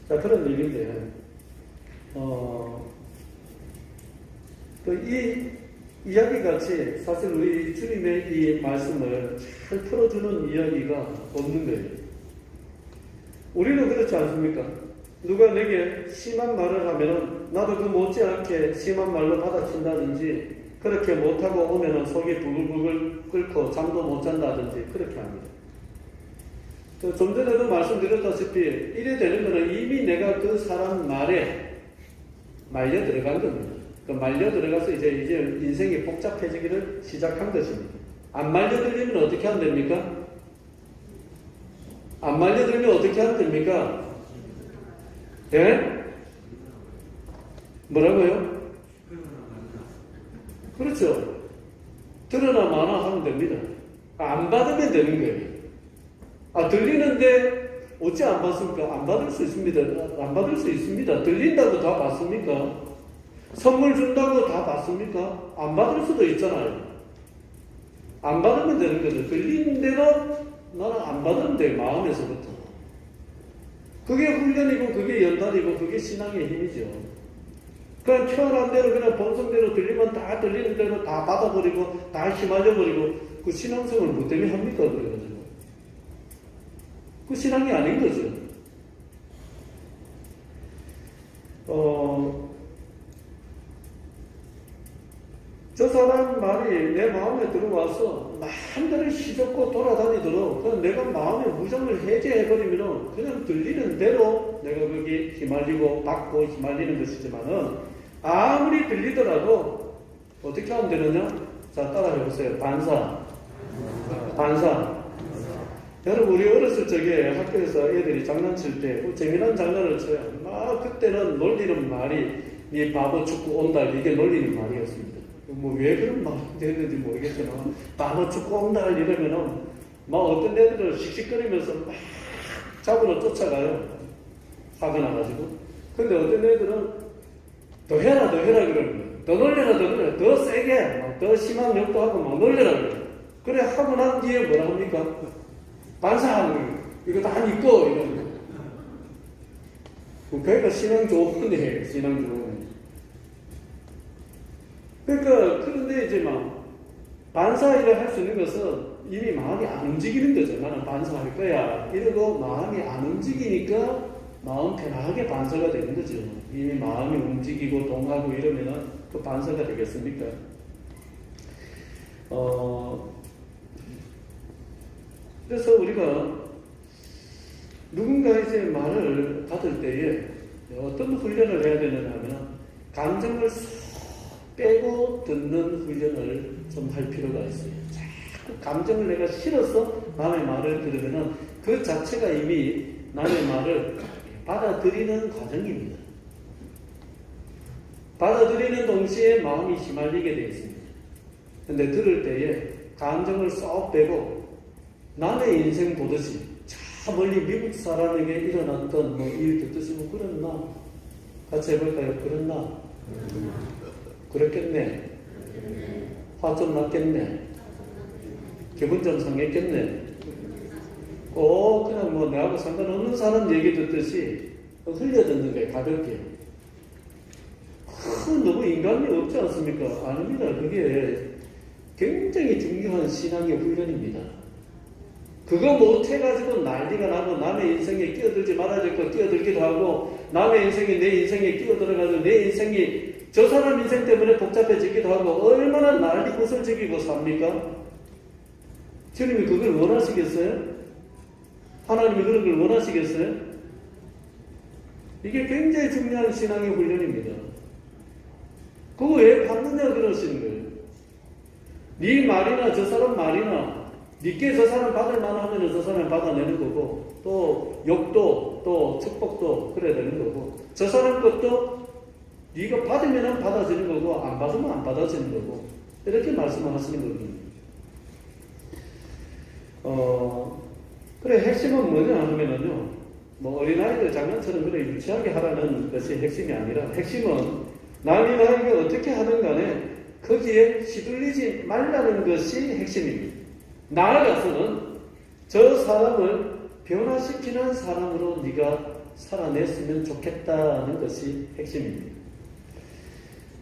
자, 그런 얘기인데 이 이야기같이 사실 우리 주님의 이 말씀을 잘 풀어주는 이야기가 없는 거예요. 우리는 그렇지 않습니까? 누가 내게 심한 말을 하면 나도 그 못지않게 심한 말로 받아친다든지 그렇게 못하고 오면 속이 부글부글 끓고 잠도 못 잔다든지 그렇게 합니다. 좀 전에도 말씀드렸다시피 이래 되는 것은 이미 내가 그 사람 말에 말려 들어간 겁니다. 그 말려 들어가서 이제 인생이 복잡해지기를 시작한 것입니다. 안 말려들리면 어떻게 하면 됩니까? 안 말려들면 어떻게 하면 됩니까? 예? 뭐라고요? 그렇죠. 드러나 마나 하면 됩니다. 안 받으면 되는 거예요. 들리는데 어찌 안 받습니까? 안 받을 수 있습니다. 안 받을 수 있습니다. 들린다고 다 받습니까? 선물 준다고 다 받습니까? 안 받을 수도 있잖아요. 안 받으면 되는 거죠. 들리는 대로 나는 안 받으면 돼, 마음에서부터. 그게 훈련이고 그게 연단이고 그게 신앙의 힘이죠. 그냥 태어난 대로 그냥 본성대로 들리면 다 들리는 대로 다 받아버리고 다 휘말려버리고 그 신앙성을 뭐 때문에 합니까? 그래가지고 그 신앙이 아닌 거죠. 저 사람 말이 내 마음에 들어와서 마음대로 휘젓고 돌아다니도록 그냥 내가 마음의 무정을 해제해버리면 그냥 들리는 대로 내가 거기 휘말리고 받고 휘말리는 것이지만은 아무리 들리더라도 어떻게 하면 되느냐? 자, 따라해보세요. 반사. 여러분, 우리 어렸을 적에 학교에서 애들이 장난칠 때 재미난 장난을 쳐요. 그때는 놀리는 말이 이 바보 축구 온달 이게 놀리는 말이었습니다. 왜 그런 말이 됐는지 모르겠지만 바보 축구 온달 이러면은 어떤 애들을 씩씩거리면서 막 잡으러 쫓아가요. 화가 나가지고. 근데 어떤 애들은 더 해라 그러는 거예요. 더 놀려라 더 세게 더 심한 욕도 하고 막 놀려라 그래 하고 난 뒤에 뭐라 합니까? 반사하는 거예요. 이거 다 믿고 이러는 거예요. 그러니까 신앙 좋은 애예요. 신앙 좋은 애. 그러니까 그런데 이제 반사 일을 할 수 있는 것은 이미 마음이 안 움직이는 거죠. 나는 반사할 거야 이러고 마음이 안 움직이니까 마음 편하게 반사가 되는 거죠. 이미 마음이 움직이고 동하고 이러면은 그 반사가 되겠습니까? 그래서 우리가 누군가 이제 말을 받을 때에 어떤 훈련을 해야 되느냐 하면 감정을 빼고 듣는 훈련을 좀 할 필요가 있어요. 자꾸 감정을 내가 실어서 남의 말을 들으면은 그 자체가 이미 남의 말을 받아들이는 과정입니다. 받아들이는 동시에 마음이 휘말리게 되어 있습니다. 근데 들을 때에 감정을 쏙 빼고 남의 인생 보듯이 저 멀리 미국 사람에게 일어났던 뭐 일 듣듯이 뭐 그랬나? 같이 해볼까요? 그랬나? 그랬겠네. 화 좀 났겠네. 기분 좀 상했겠네. 그냥 뭐 내하고 상관없는 사람 얘기 듣듯이 흘려듣는 거예요. 가볍게. 너무 인간미 없지 않습니까? 아닙니다. 그게 굉장히 중요한 신앙의 훈련입니다. 그거 못해가지고 난리가 나고 남의 인생에 끼어들지 말아야 될 거 끼어들기도 하고 남의 인생이 내 인생에 끼어들어가지고 내 인생이 저 사람 인생 때문에 복잡해지기도 하고 얼마나 난리 구슬지기고 삽니까? 주님이 그걸 원하시겠어요? 하나님이 그런 걸 원하시겠어요? 이게 굉장히 중요한 신앙의 훈련입니다. 그거 왜 받느냐 그러시는 거예요. 네 말이나 저 사람 말이나 니께 저 사람 받을 만하면 저 사람 받아내는 거고 또 욕도 또 축복도 그래야 되는 거고 저 사람 것도 네가 받으면 받아지는 거고 안 받으면 안 받아지는 거고 이렇게 말씀을 하시는 겁니다. 그래 핵심은 뭐냐 하면은요 뭐 어린아이들 장난처럼 그래 유치하게 하라는 것이 핵심이 아니라 핵심은 남이 나에게 어떻게 하든 간에 거기에 휘둘리지 말라는 것이 핵심입니다. 나아가서는 저 사람을 변화시키는 사람으로 네가 살아냈으면 좋겠다는 것이 핵심입니다.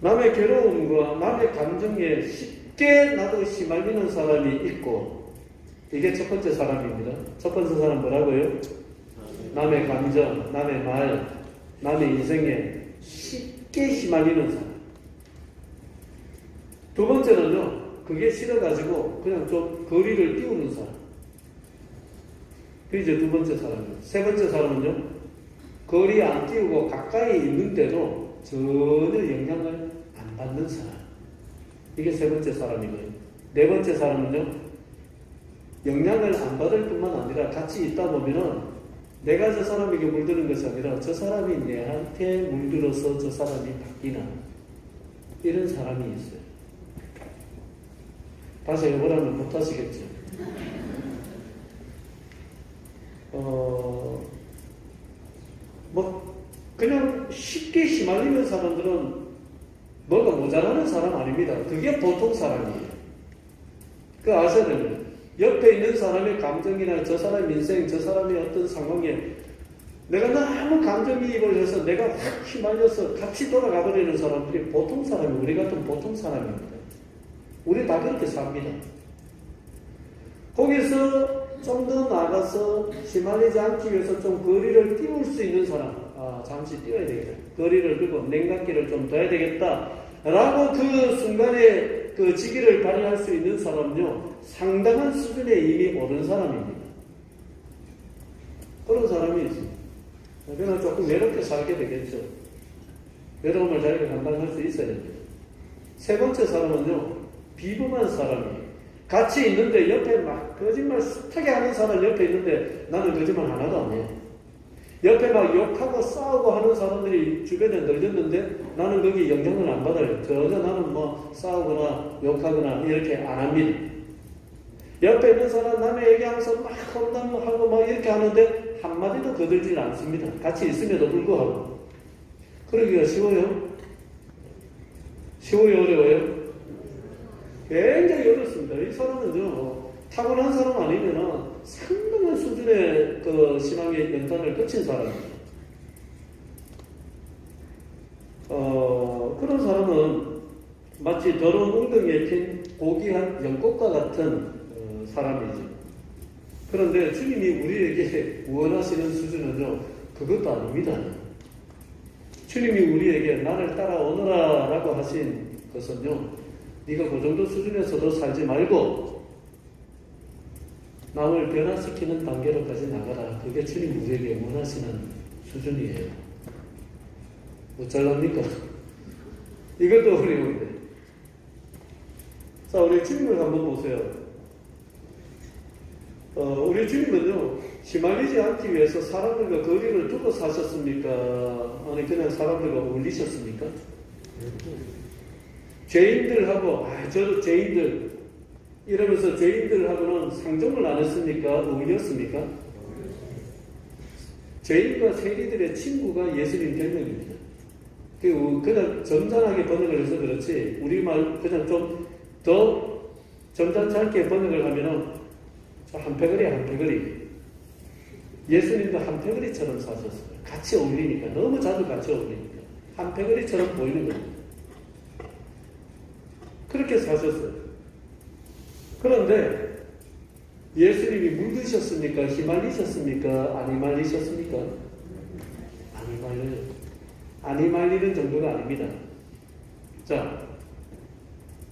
남의 괴로움과 남의 감정에 쉽게 나도 휘말리는 사람이 있고 이게 첫 번째 사람입니다. 첫 번째 사람 뭐라고요? 남의 감정, 남의 말, 남의 인생에 쉽게 휘말리는 사람. 두 번째는요, 그게 싫어가지고 그냥 좀 거리를 띄우는 사람. 그게 이제 두 번째 사람이에요. 세 번째 사람은요, 거리 안 띄우고 가까이 있는데도 전혀 영향을 안 받는 사람. 이게 세 번째 사람이고요. 네 번째 사람은요, 영향을 안 받을 뿐만 아니라 같이 있다 보면은 내가 저 사람에게 물드는 것이 아니라 저 사람이 내한테 물들어서 저 사람이 바뀌는 이런 사람이 있어요. 다시 해보라면 못하시겠죠. 그냥 쉽게 휘말리는 사람들은 뭐가 모자라는 사람 아닙니다. 그게 보통 사람이에요. 그거 아셔야 됩니다. 옆에 있는 사람의 감정이나 저 사람 인생, 저 사람의 어떤 상황에 내가 너무 감정이입을 해서 내가 확 휘말려서 같이 돌아가 버리는 사람들이 보통 사람이 우리 같은 보통 사람입니다. 우리 다 그렇게 삽니다. 거기서 좀 더 나가서 휘말리지 않기 위해서 좀 거리를 띄울 수 있는 사람, 잠시 띄워야 되겠다. 거리를 두고 냉각기를 좀 둬야 되겠다. 라고 그 순간에 그 지기를 발휘할 수 있는 사람은요, 상당한 수준에 이미 오른 사람입니다. 그런 사람이 있습니다. 그러나 조금 외롭게 살게 되겠죠. 외로움을 자기가 감당할 수 있어야 됩니다. 세 번째 사람은요, 비범한 사람이에요. 같이 있는데 옆에 막 거짓말 숱하게 하는 사람 옆에 있는데 나는 거짓말 하나도 안 해요. 옆에 막 욕하고 싸우고 하는 사람들이 주변에 널렸는데 나는 거기 영향을 안 받아요. 전혀 나는 뭐 싸우거나 욕하거나 이렇게 안 합니다. 옆에 있는 사람 남의 얘기하면서 막 험담하고 막 이렇게 하는데 한마디도 거들질 않습니다. 같이 있음에도 불구하고. 그러기가 쉬워요? 쉬워요? 어려워요? 굉장히 어렵습니다. 이 사람은요, 타고난 사람 아니면은 상당한 수준의 그 신앙의 연단을 거친 사람입니다. 그런 사람은 마치 더러운 웅덩이에 핀 고귀한 연꽃과 같은 사람이죠. 그런데 주님이 우리에게 원하시는 수준은요, 그것도 아닙니다. 주님이 우리에게 나를 따라오너라 라고 하신 것은요, 네가 그 정도 수준에서도 살지 말고 남을 변화시키는 단계로까지 나가라. 그게 주님 우리에게 원하시는 수준이에요. 어쩌랍니까? 이것도 어려운데. 자, 우리 주님을 한번 보세요. 우리 주님은요, 휘말리지 않기 위해서 사람들과 거리를 두고 사셨습니까? 아니, 그냥 사람들과 어울리셨습니까? 죄인들하고, 저도 죄인들, 이러면서 죄인들하고는 상종을 안 했습니까? 어울렸습니까? 죄인과 세리들의 친구가 예수님 별명입니다. 그냥 점잖하게 번역을 해서 그렇지, 우리말 그냥 좀 더 점잖지 않게 번역을 하면은 한패거리. 예수님도 한패거리처럼 사셨어요. 같이 어울리니까, 너무 자주 같이 어울리니까. 한패거리처럼 보이는 거예요. 그렇게 사셨어요. 그런데 예수님이 물드셨습니까? 휘말리셨습니까? 안 휘말리셨습니까? 안 휘말려요. 안 휘말리는 정도가 아닙니다. 자,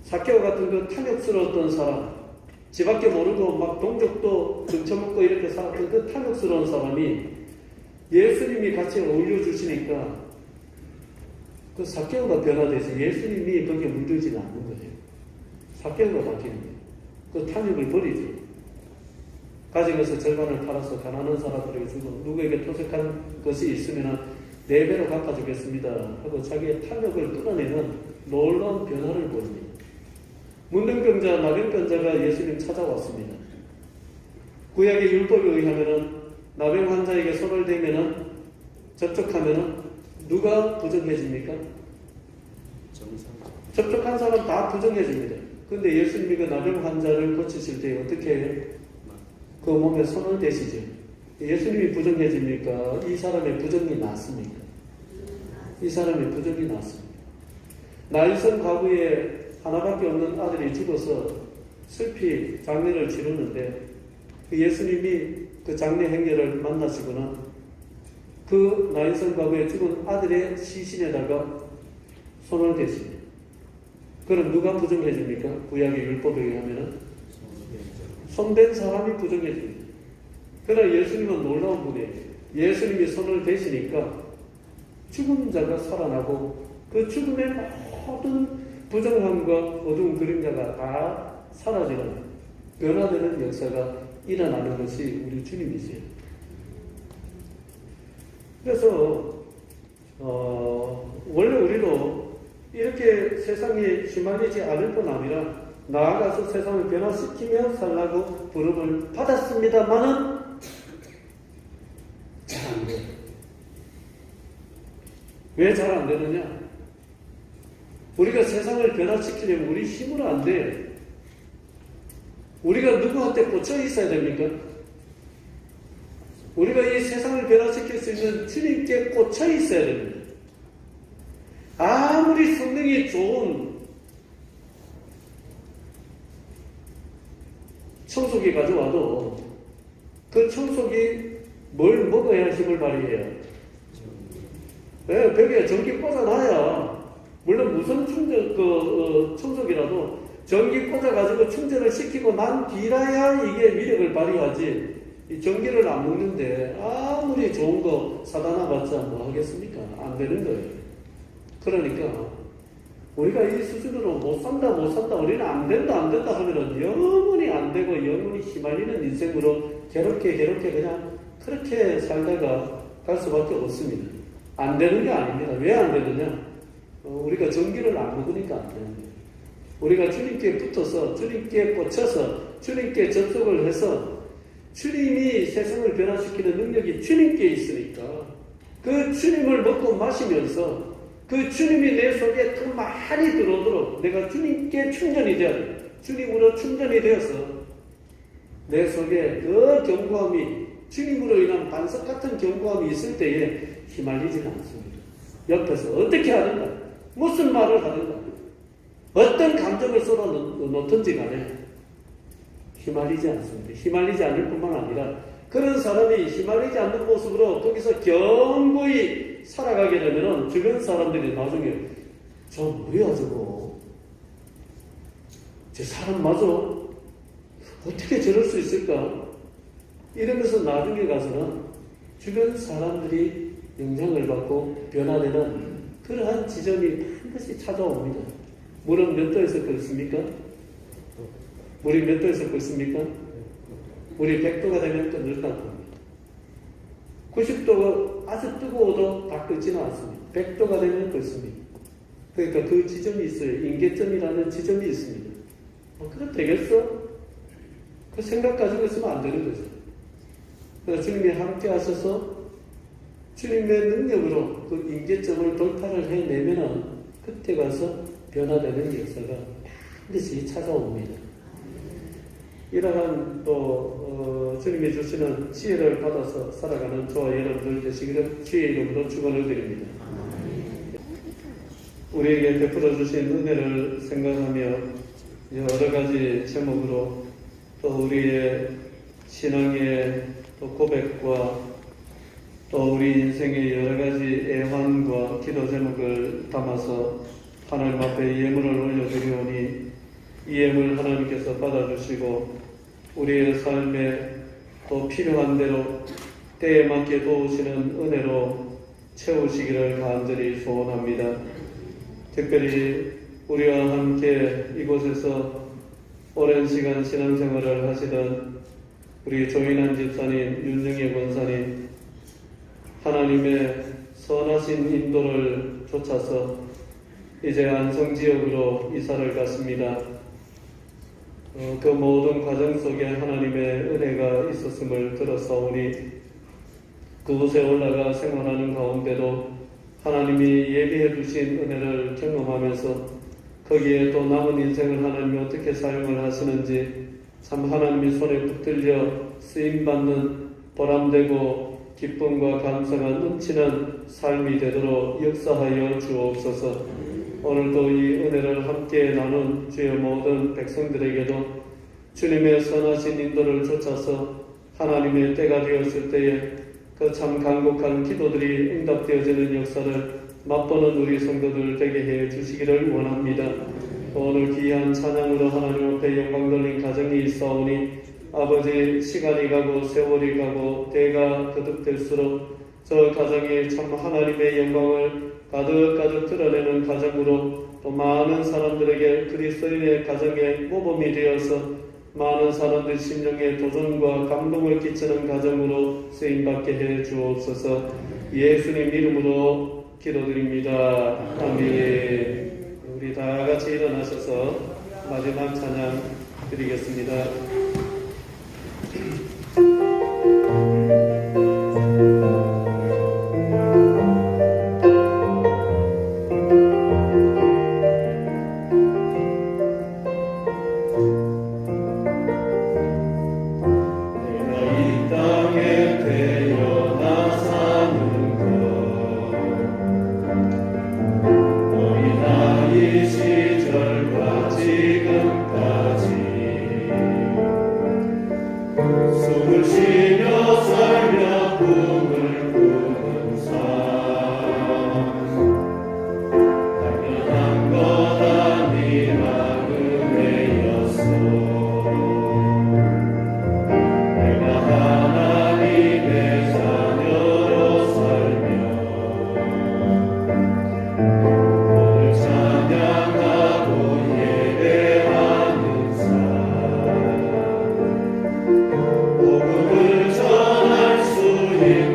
삭개오 같은 그 탐욕스러웠던 사람, 지밖에 모르고 막 동족도 등쳐먹고 이렇게 살았던 그 탐욕스러운 사람이 예수님이 같이 어울려 주시니까 그 삭개오가 변화돼서 예수님이 거기에 물들지는 않는 거예요. 삭개오가 바뀌는 거예요. 그 탐욕을 버리죠. 가진 것을 절반을 팔아서 가난한 사람들에게 주고 누구에게 토색한 것이 있으면 4배로 갚아주겠습니다 하고 자기의 탐욕을 끊어내는 놀라운 변화를 보입니다. 문둥병자, 나병병자가 예수님 찾아왔습니다. 구약의 율법에 의하면 나병 환자에게 손을 대면은 접촉하면은 누가 부정해집니까? 접촉한 사람 다 부정해집니다. 근데 예수님이 그 나병 환자를 고치실 때 어떻게 해요? 그 몸에 손을 대시죠. 예수님이 부정해집니까? 이 사람의 부정이 낫습니까? 이 사람의 부정이 낫습니다. 나일선 과부에 하나밖에 없는 아들이 죽어서 슬피 장례를 치르는데 예수님이 그 장례 행렬을 만나시거나 그 나일선 과부에 죽은 아들의 시신에다가 손을 대십니다. 그럼 누가 부정해집니까? 구약의 율법에 의하면 손댄 사람이 부정해집니다. 그러나 예수님은 놀라운 분이에요. 예수님이 손을 대시니까 죽은 자가 살아나고 그 죽음의 모든 부정함과 어두운 그림자가 다 사라지는 변화되는 역사가 일어나는 것이 우리 주님이세요. 그래서 원래 우리도 이렇게 세상에 휘말리지 않을 뿐 아니라 나아가서 세상을 변화시키며 살라고 부름을 받았습니다마는 잘 안 돼요. 왜 잘 안 되느냐? 우리가 세상을 변화시키려면 우리 힘으로 안 돼요. 우리가 누구한테 꽂혀 있어야 됩니까? 우리가 이 세상을 변화시킬 수 있는 주님께 꽂혀 있어야 됩니다. 아무리 성능이 좋은 청소기 가져와도 그 청소기 뭘 먹어야 힘을 발휘해요? 네, 벽에 전기 꽂아놔야, 물론 무선 충전 청소기라도 전기 꽂아가지고 충전을 시키고 난 뒤라야 이게 위력을 발휘하지. 이 전기를 안 먹는데 아무리 좋은 거 사다 놔봤자 뭐 하겠습니까? 안 되는 거예요. 그러니까 우리가 이 수준으로 못 산다 우리는 안 된다 하면은 영원히 안 되고 영원히 휘말리는 인생으로 괴롭게 그냥 그렇게 살다가 갈 수밖에 없습니다. 안 되는 게 아닙니다. 왜 안 되느냐? 우리가 전기를 안 먹으니까 안 되는 거예요. 우리가 주님께 붙어서 주님께 꽂혀서 주님께 접속을 해서 주님이 세상을 변화시키는 능력이 주님께 있으니까 그 주님을 먹고 마시면서 그 주님이 내 속에 더 많이 들어오도록 내가 주님께 충전이 되어야 돼요. 주님으로 충전이 되어서 내 속에 그 견고함이 주님으로 인한 반석 같은 견고함이 있을 때에 휘말리지는 않습니다. 옆에서 어떻게 하는가, 무슨 말을 하는가, 어떤 감정을 쏟아놓든지 간에 휘말리지 않습니다. 휘말리지 않을 뿐만 아니라 그런 사람이 휘말리지 않는 모습으로 거기서 견고히 살아가게 되면 주변 사람들이 나중에 저 뭐야 저거, 저 사람 맞아? 어떻게 저럴 수 있을까? 이러면서 나중에 가서는 주변 사람들이 영향을 받고 변화되는 그러한 지점이 반드시 찾아옵니다. 물은 몇 도에서 끓습니까? 물이 몇 도에서 끓습니까? 우리 100도가 되면 끊을 겁니다. 90도가 아주 뜨거워도 다 끓지는 않습니다. 100도가 되면 끓습니다. 그러니까 그 지점이 있어요. 임계점이라는 지점이 있습니다. 그럼 되겠어? 그 생각 가지고 있으면 안 되는 거죠. 그래서 주님이 함께 하셔서 주님의 능력으로 그 임계점을 돌파를 해내면은 그때 가서 변화되는 역사가 반드시 찾아옵니다. 이러한 또 주님이 주시는 지혜를 받아서 살아가는 저와 여러분들 되시기를 주의 이름으로 축원을 드립니다. 우리에게 베풀어 주신 은혜를 생각하며 여러 가지 제목으로 또 우리의 신앙의 또 고백과 또 우리 인생의 여러 가지 애환과 기도 제목을 담아서 하나님 앞에 예물을 올려드리오니 이 예물 하나님께서 받아주시고 우리의 삶에 또 필요한 대로 때에 맞게 도우시는 은혜로 채우시기를 간절히 소원합니다. 특별히 우리와 함께 이곳에서 오랜 시간 신앙생활을 하시던 우리 조인한 집사님, 윤영애 권사님, 하나님의 선하신 인도를 쫓아서 이제 안성지역으로 이사를 갔습니다. 그 모든 과정 속에 하나님의 은혜가 있었음을 들었사오니 그곳에 올라가 생활하는 가운데도 하나님이 예비해 주신 은혜를 경험하면서 거기에 또 남은 인생을 하나님이 어떻게 사용을 하시는지 참 하나님의 손에 붙들려 쓰임받는 보람되고 기쁨과 감사가 넘치는 삶이 되도록 역사하여 주옵소서. 오늘도 이 은혜를 함께 나눈 주의 모든 백성들에게도 주님의 선하신 인도를 쫓아서 하나님의 때가 되었을 때에 그 참 간곡한 기도들이 응답되어지는 역사를 맛보는 우리 성도들 되게 해 주시기를 원합니다. 오늘 귀한 찬양으로 하나님 앞에 영광 돌린 가정이 있사오니 아버지 시간이 가고 세월이 가고 때가 거듭될수록 저 가정에 참 하나님의 영광을 가득가득 드러내는 가정으로 또 많은 사람들에게 그리스도인의 가정의 모범이 되어서 많은 사람들 심령에 도전과 감동을 끼치는 가정으로 쓰임받게 해 주옵소서. 예수님 이름으로 기도드립니다. 아멘. 우리 다 같이 일어나셔서 마지막 찬양 드리겠습니다. 복음을 전할 수 있는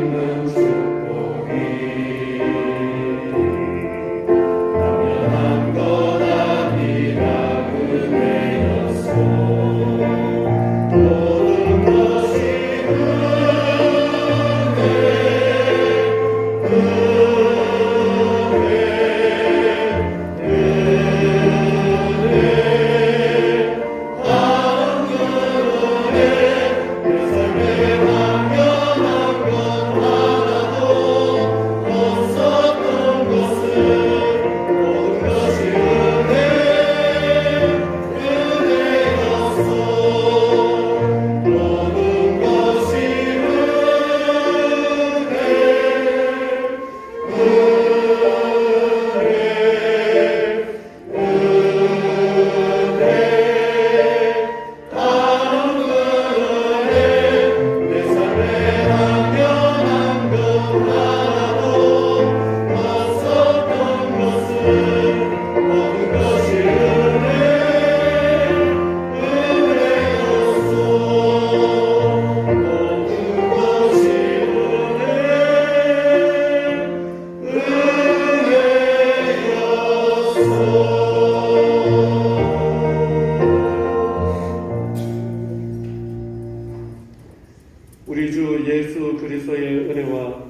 그리스도의 은혜와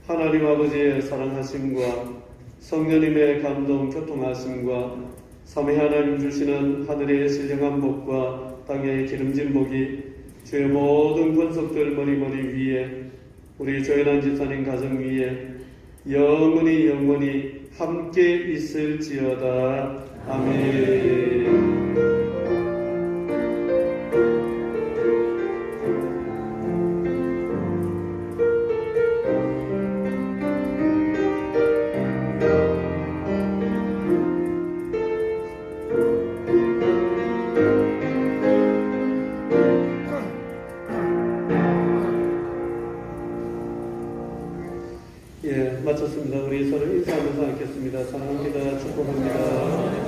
하나님 아버지의 사랑하심과 성령님의 감동 교통하심과 삼위 하나님 주시는 하늘의 신령한 복과 땅의 기름진 복이 주의 모든 권속들 머리머리 위에 우리 조연한 집사님 가정 위에 영원히 함께 있을지어다. 아멘. 예, 마쳤습니다. 우리 서로 인사하면서 앉겠습니다. 사랑합니다. 축복합니다.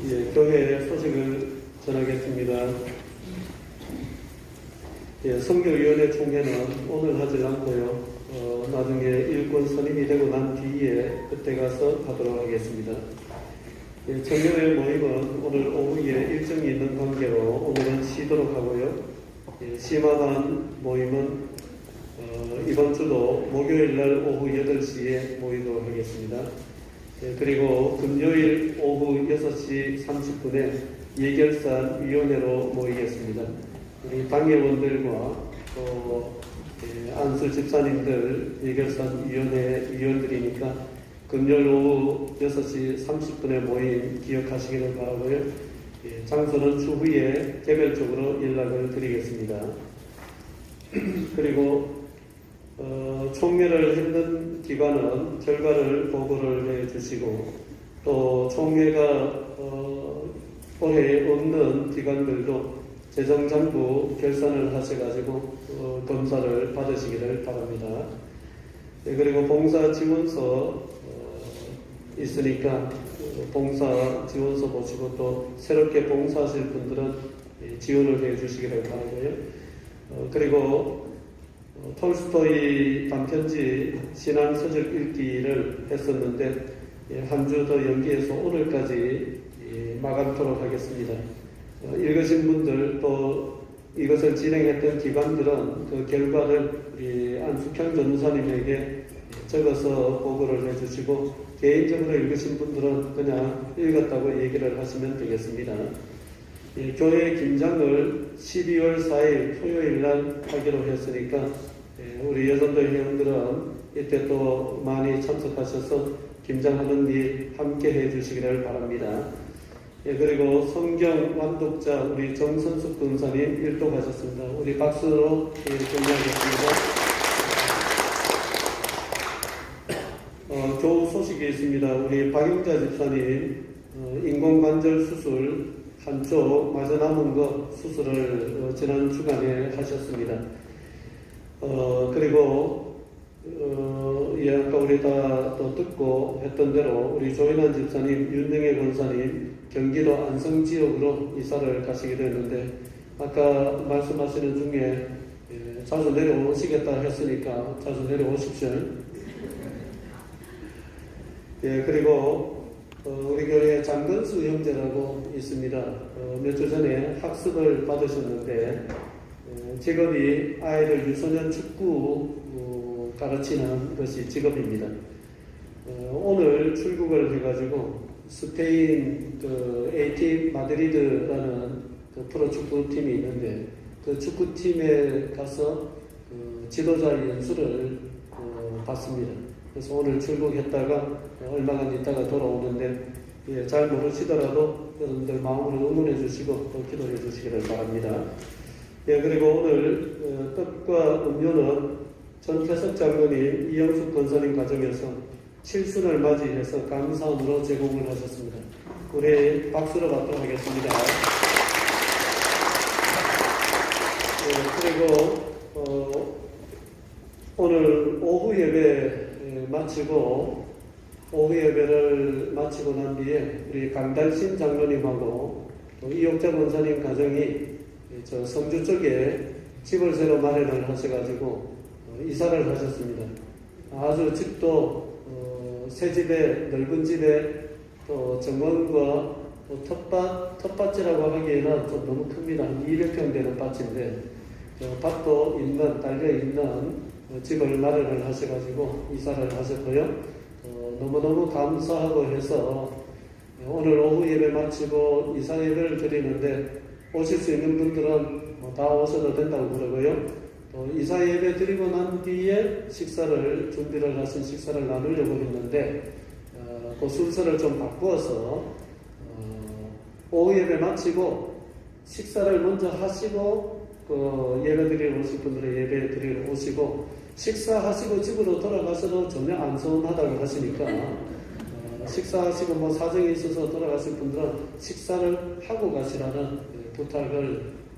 예, 교회 소식을 전하겠습니다. 예, 선교위원회 총회는 오늘 하지 않고요. 나중에 일꾼 선임이 되고 난 뒤에 그때 가서 하도록 하겠습니다. 예, 청년회 모임은 오늘 오후에 일정이 있는 관계로 오늘은 쉬도록 하고요. 심화반 모임은 이번 주도 목요일 날 오후 8시에 모이도록 하겠습니다. 그리고 금요일 오후 6시 30분에 예결산 위원회로 모이겠습니다. 우리 당회원들과 또 안수 집사님들 예결산 위원회 위원들이니까 금요일 오후 6시 30분에 모임 기억하시기를 바라고요. 장소는 추후에 개별적으로 연락을 드리겠습니다. 그리고 총회를 했는 기관은 결과를 보고를 해주시고 또 총회가 올해 없는 기관들도 재정장부 결산을 하셔가지고 검사를 받으시기를 바랍니다. 그리고 봉사 지원서 있으니까 봉사 지원서 보시고 또 새롭게 봉사하실 분들은 지원을 해 주시기를 바라고요. 그리고 톨스토이 단편지 신앙서적 읽기를 했었는데 한 주 더 연기해서 오늘까지 마감토록 하겠습니다. 읽으신 분들 또 이것을 진행했던 기관들은 그 결과를 우리 안숙현 전무사님에게 적어서 보고를 해주시고 개인적으로 읽으신 분들은 그냥 읽었다고 얘기를 하시면 되겠습니다. 교회 김장을 12월 4일 토요일 날 하기로 했으니까 우리 여전도 회원들은 이때 또 많이 참석하셔서 김장하는 일 함께 해주시기를 바랍니다. 그리고 성경 완독자 우리 정선숙 권사님 일독하셨습니다. 우리 박수로 격려하겠습니다. 교우 소식이 있습니다. 우리 박영자 집사님 인공관절 수술 한쪽 마저 남은 거 수술을 지난 주간에 하셨습니다. 그리고 아까 우리 다 또 듣고 했던 대로 우리 조인환 집사님, 윤영애 권사님 경기도 안성 지역으로 이사를 가시기로 했는데 아까 말씀하시는 중에 자주 내려오시겠다 했으니까 자주 내려오십시오. 그리고 우리 교회에 장건수 형제라고 있습니다. 몇 주 전에 학습을 받으셨는데 직업이 아이들 유소년 축구 가르치는 것이 직업입니다. 오늘 출국을 해가지고 스페인 A팀 마드리드라는 프로축구팀이 있는데 그 축구팀에 가서 지도자 연수를 받습니다. 그래서 오늘 출국했다가 얼마간 있다가 돌아오는데 잘 모르시더라도 여러분들 마음으로 응원해 주시고 또 기도해 주시기를 바랍니다. 그리고 오늘 떡과 음료는 전태석 장로님, 이영숙 권사님 가정에서 칠순을 맞이해서 감사함으로 제공을 하셨습니다. 우리 박수로 받도록 하겠습니다. 그리고 오늘 오후 예배 마치고 오후 예배를 마치고 난 뒤에 우리 강달신 장로님하고 또 이옥자 권사님 가정이 저 성주 쪽에 집을 새로 마련을 하셔가지고 이사를 하셨습니다. 아주 집도 새 집에 넓은 집에 또 정원과 텃밭이라고 하기에는 좀 너무 큽니다. 한 200평 되는 밭인데, 밭도 있는, 달려있는 집을 마련을 하셔가지고 이사를 하셨고요. 너무너무 감사하고 해서 오늘 오후 예배 마치고 이사 예배를 드리는데 오실 수 있는 분들은 다 오셔도 된다고 그러고요. 또 이사 예배 드리고 난 뒤에 준비를 하신 식사를 나누려고 했는데 그 순서를 좀 바꾸어서 오후 예배 마치고 식사를 먼저 하시고 예배 드리러 오실 분들은 예배 드리러 오시고 식사하시고 집으로 돌아가셔도 전혀 안 서운하다고 하시니까 식사하시고 뭐 사정이 있어서 돌아가실 분들은 식사를 하고 가시라는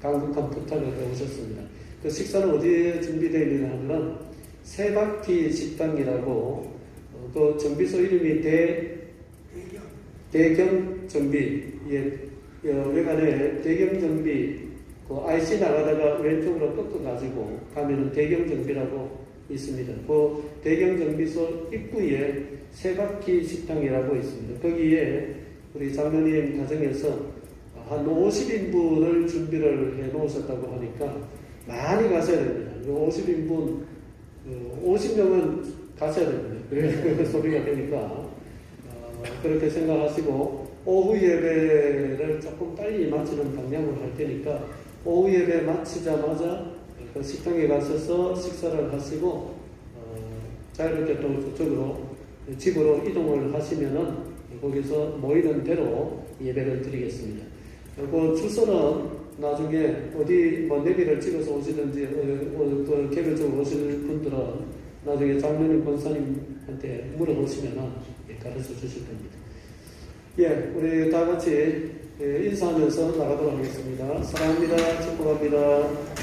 강력한 부탁을 해오셨습니다. 그 식사는 어디에 준비되어 있느냐 하면 세바퀴 식당이라고 그 정비소 이름이 대경 정비, 외관에 대경 정비, 그 IC 나가다가 왼쪽으로 꺾어가지고 가면은 대경 정비라고 있습니다. 그 대경 정비소 입구에 세바퀴 식당이라고 있습니다. 거기에 우리 장로님 가정에서 한 50인분을 준비를 해 놓으셨다고 하니까 많이 가셔야 됩니다. 50인분, 50명은 가셔야 됩니다. 그 소리가 되니까 그렇게 생각하시고 오후 예배를 조금 빨리 마치는 방향으로 할 테니까 오후 예배 마치자마자 그 식당에 가셔서 식사를 하시고 자유롭게 또 저쪽으로 집으로 이동을 하시면은 거기서 모이는 대로 예배를 드리겠습니다. 그 주소는 나중에 어디 내비를 찍어서 오시든지 또 개별적으로 오실 분들은 나중에 장로님 권사님한테 물어보시면은 가르쳐 주실 겁니다. 예, 우리 다 같이 인사하면서 나가도록 하겠습니다. 사랑합니다. 축복합니다.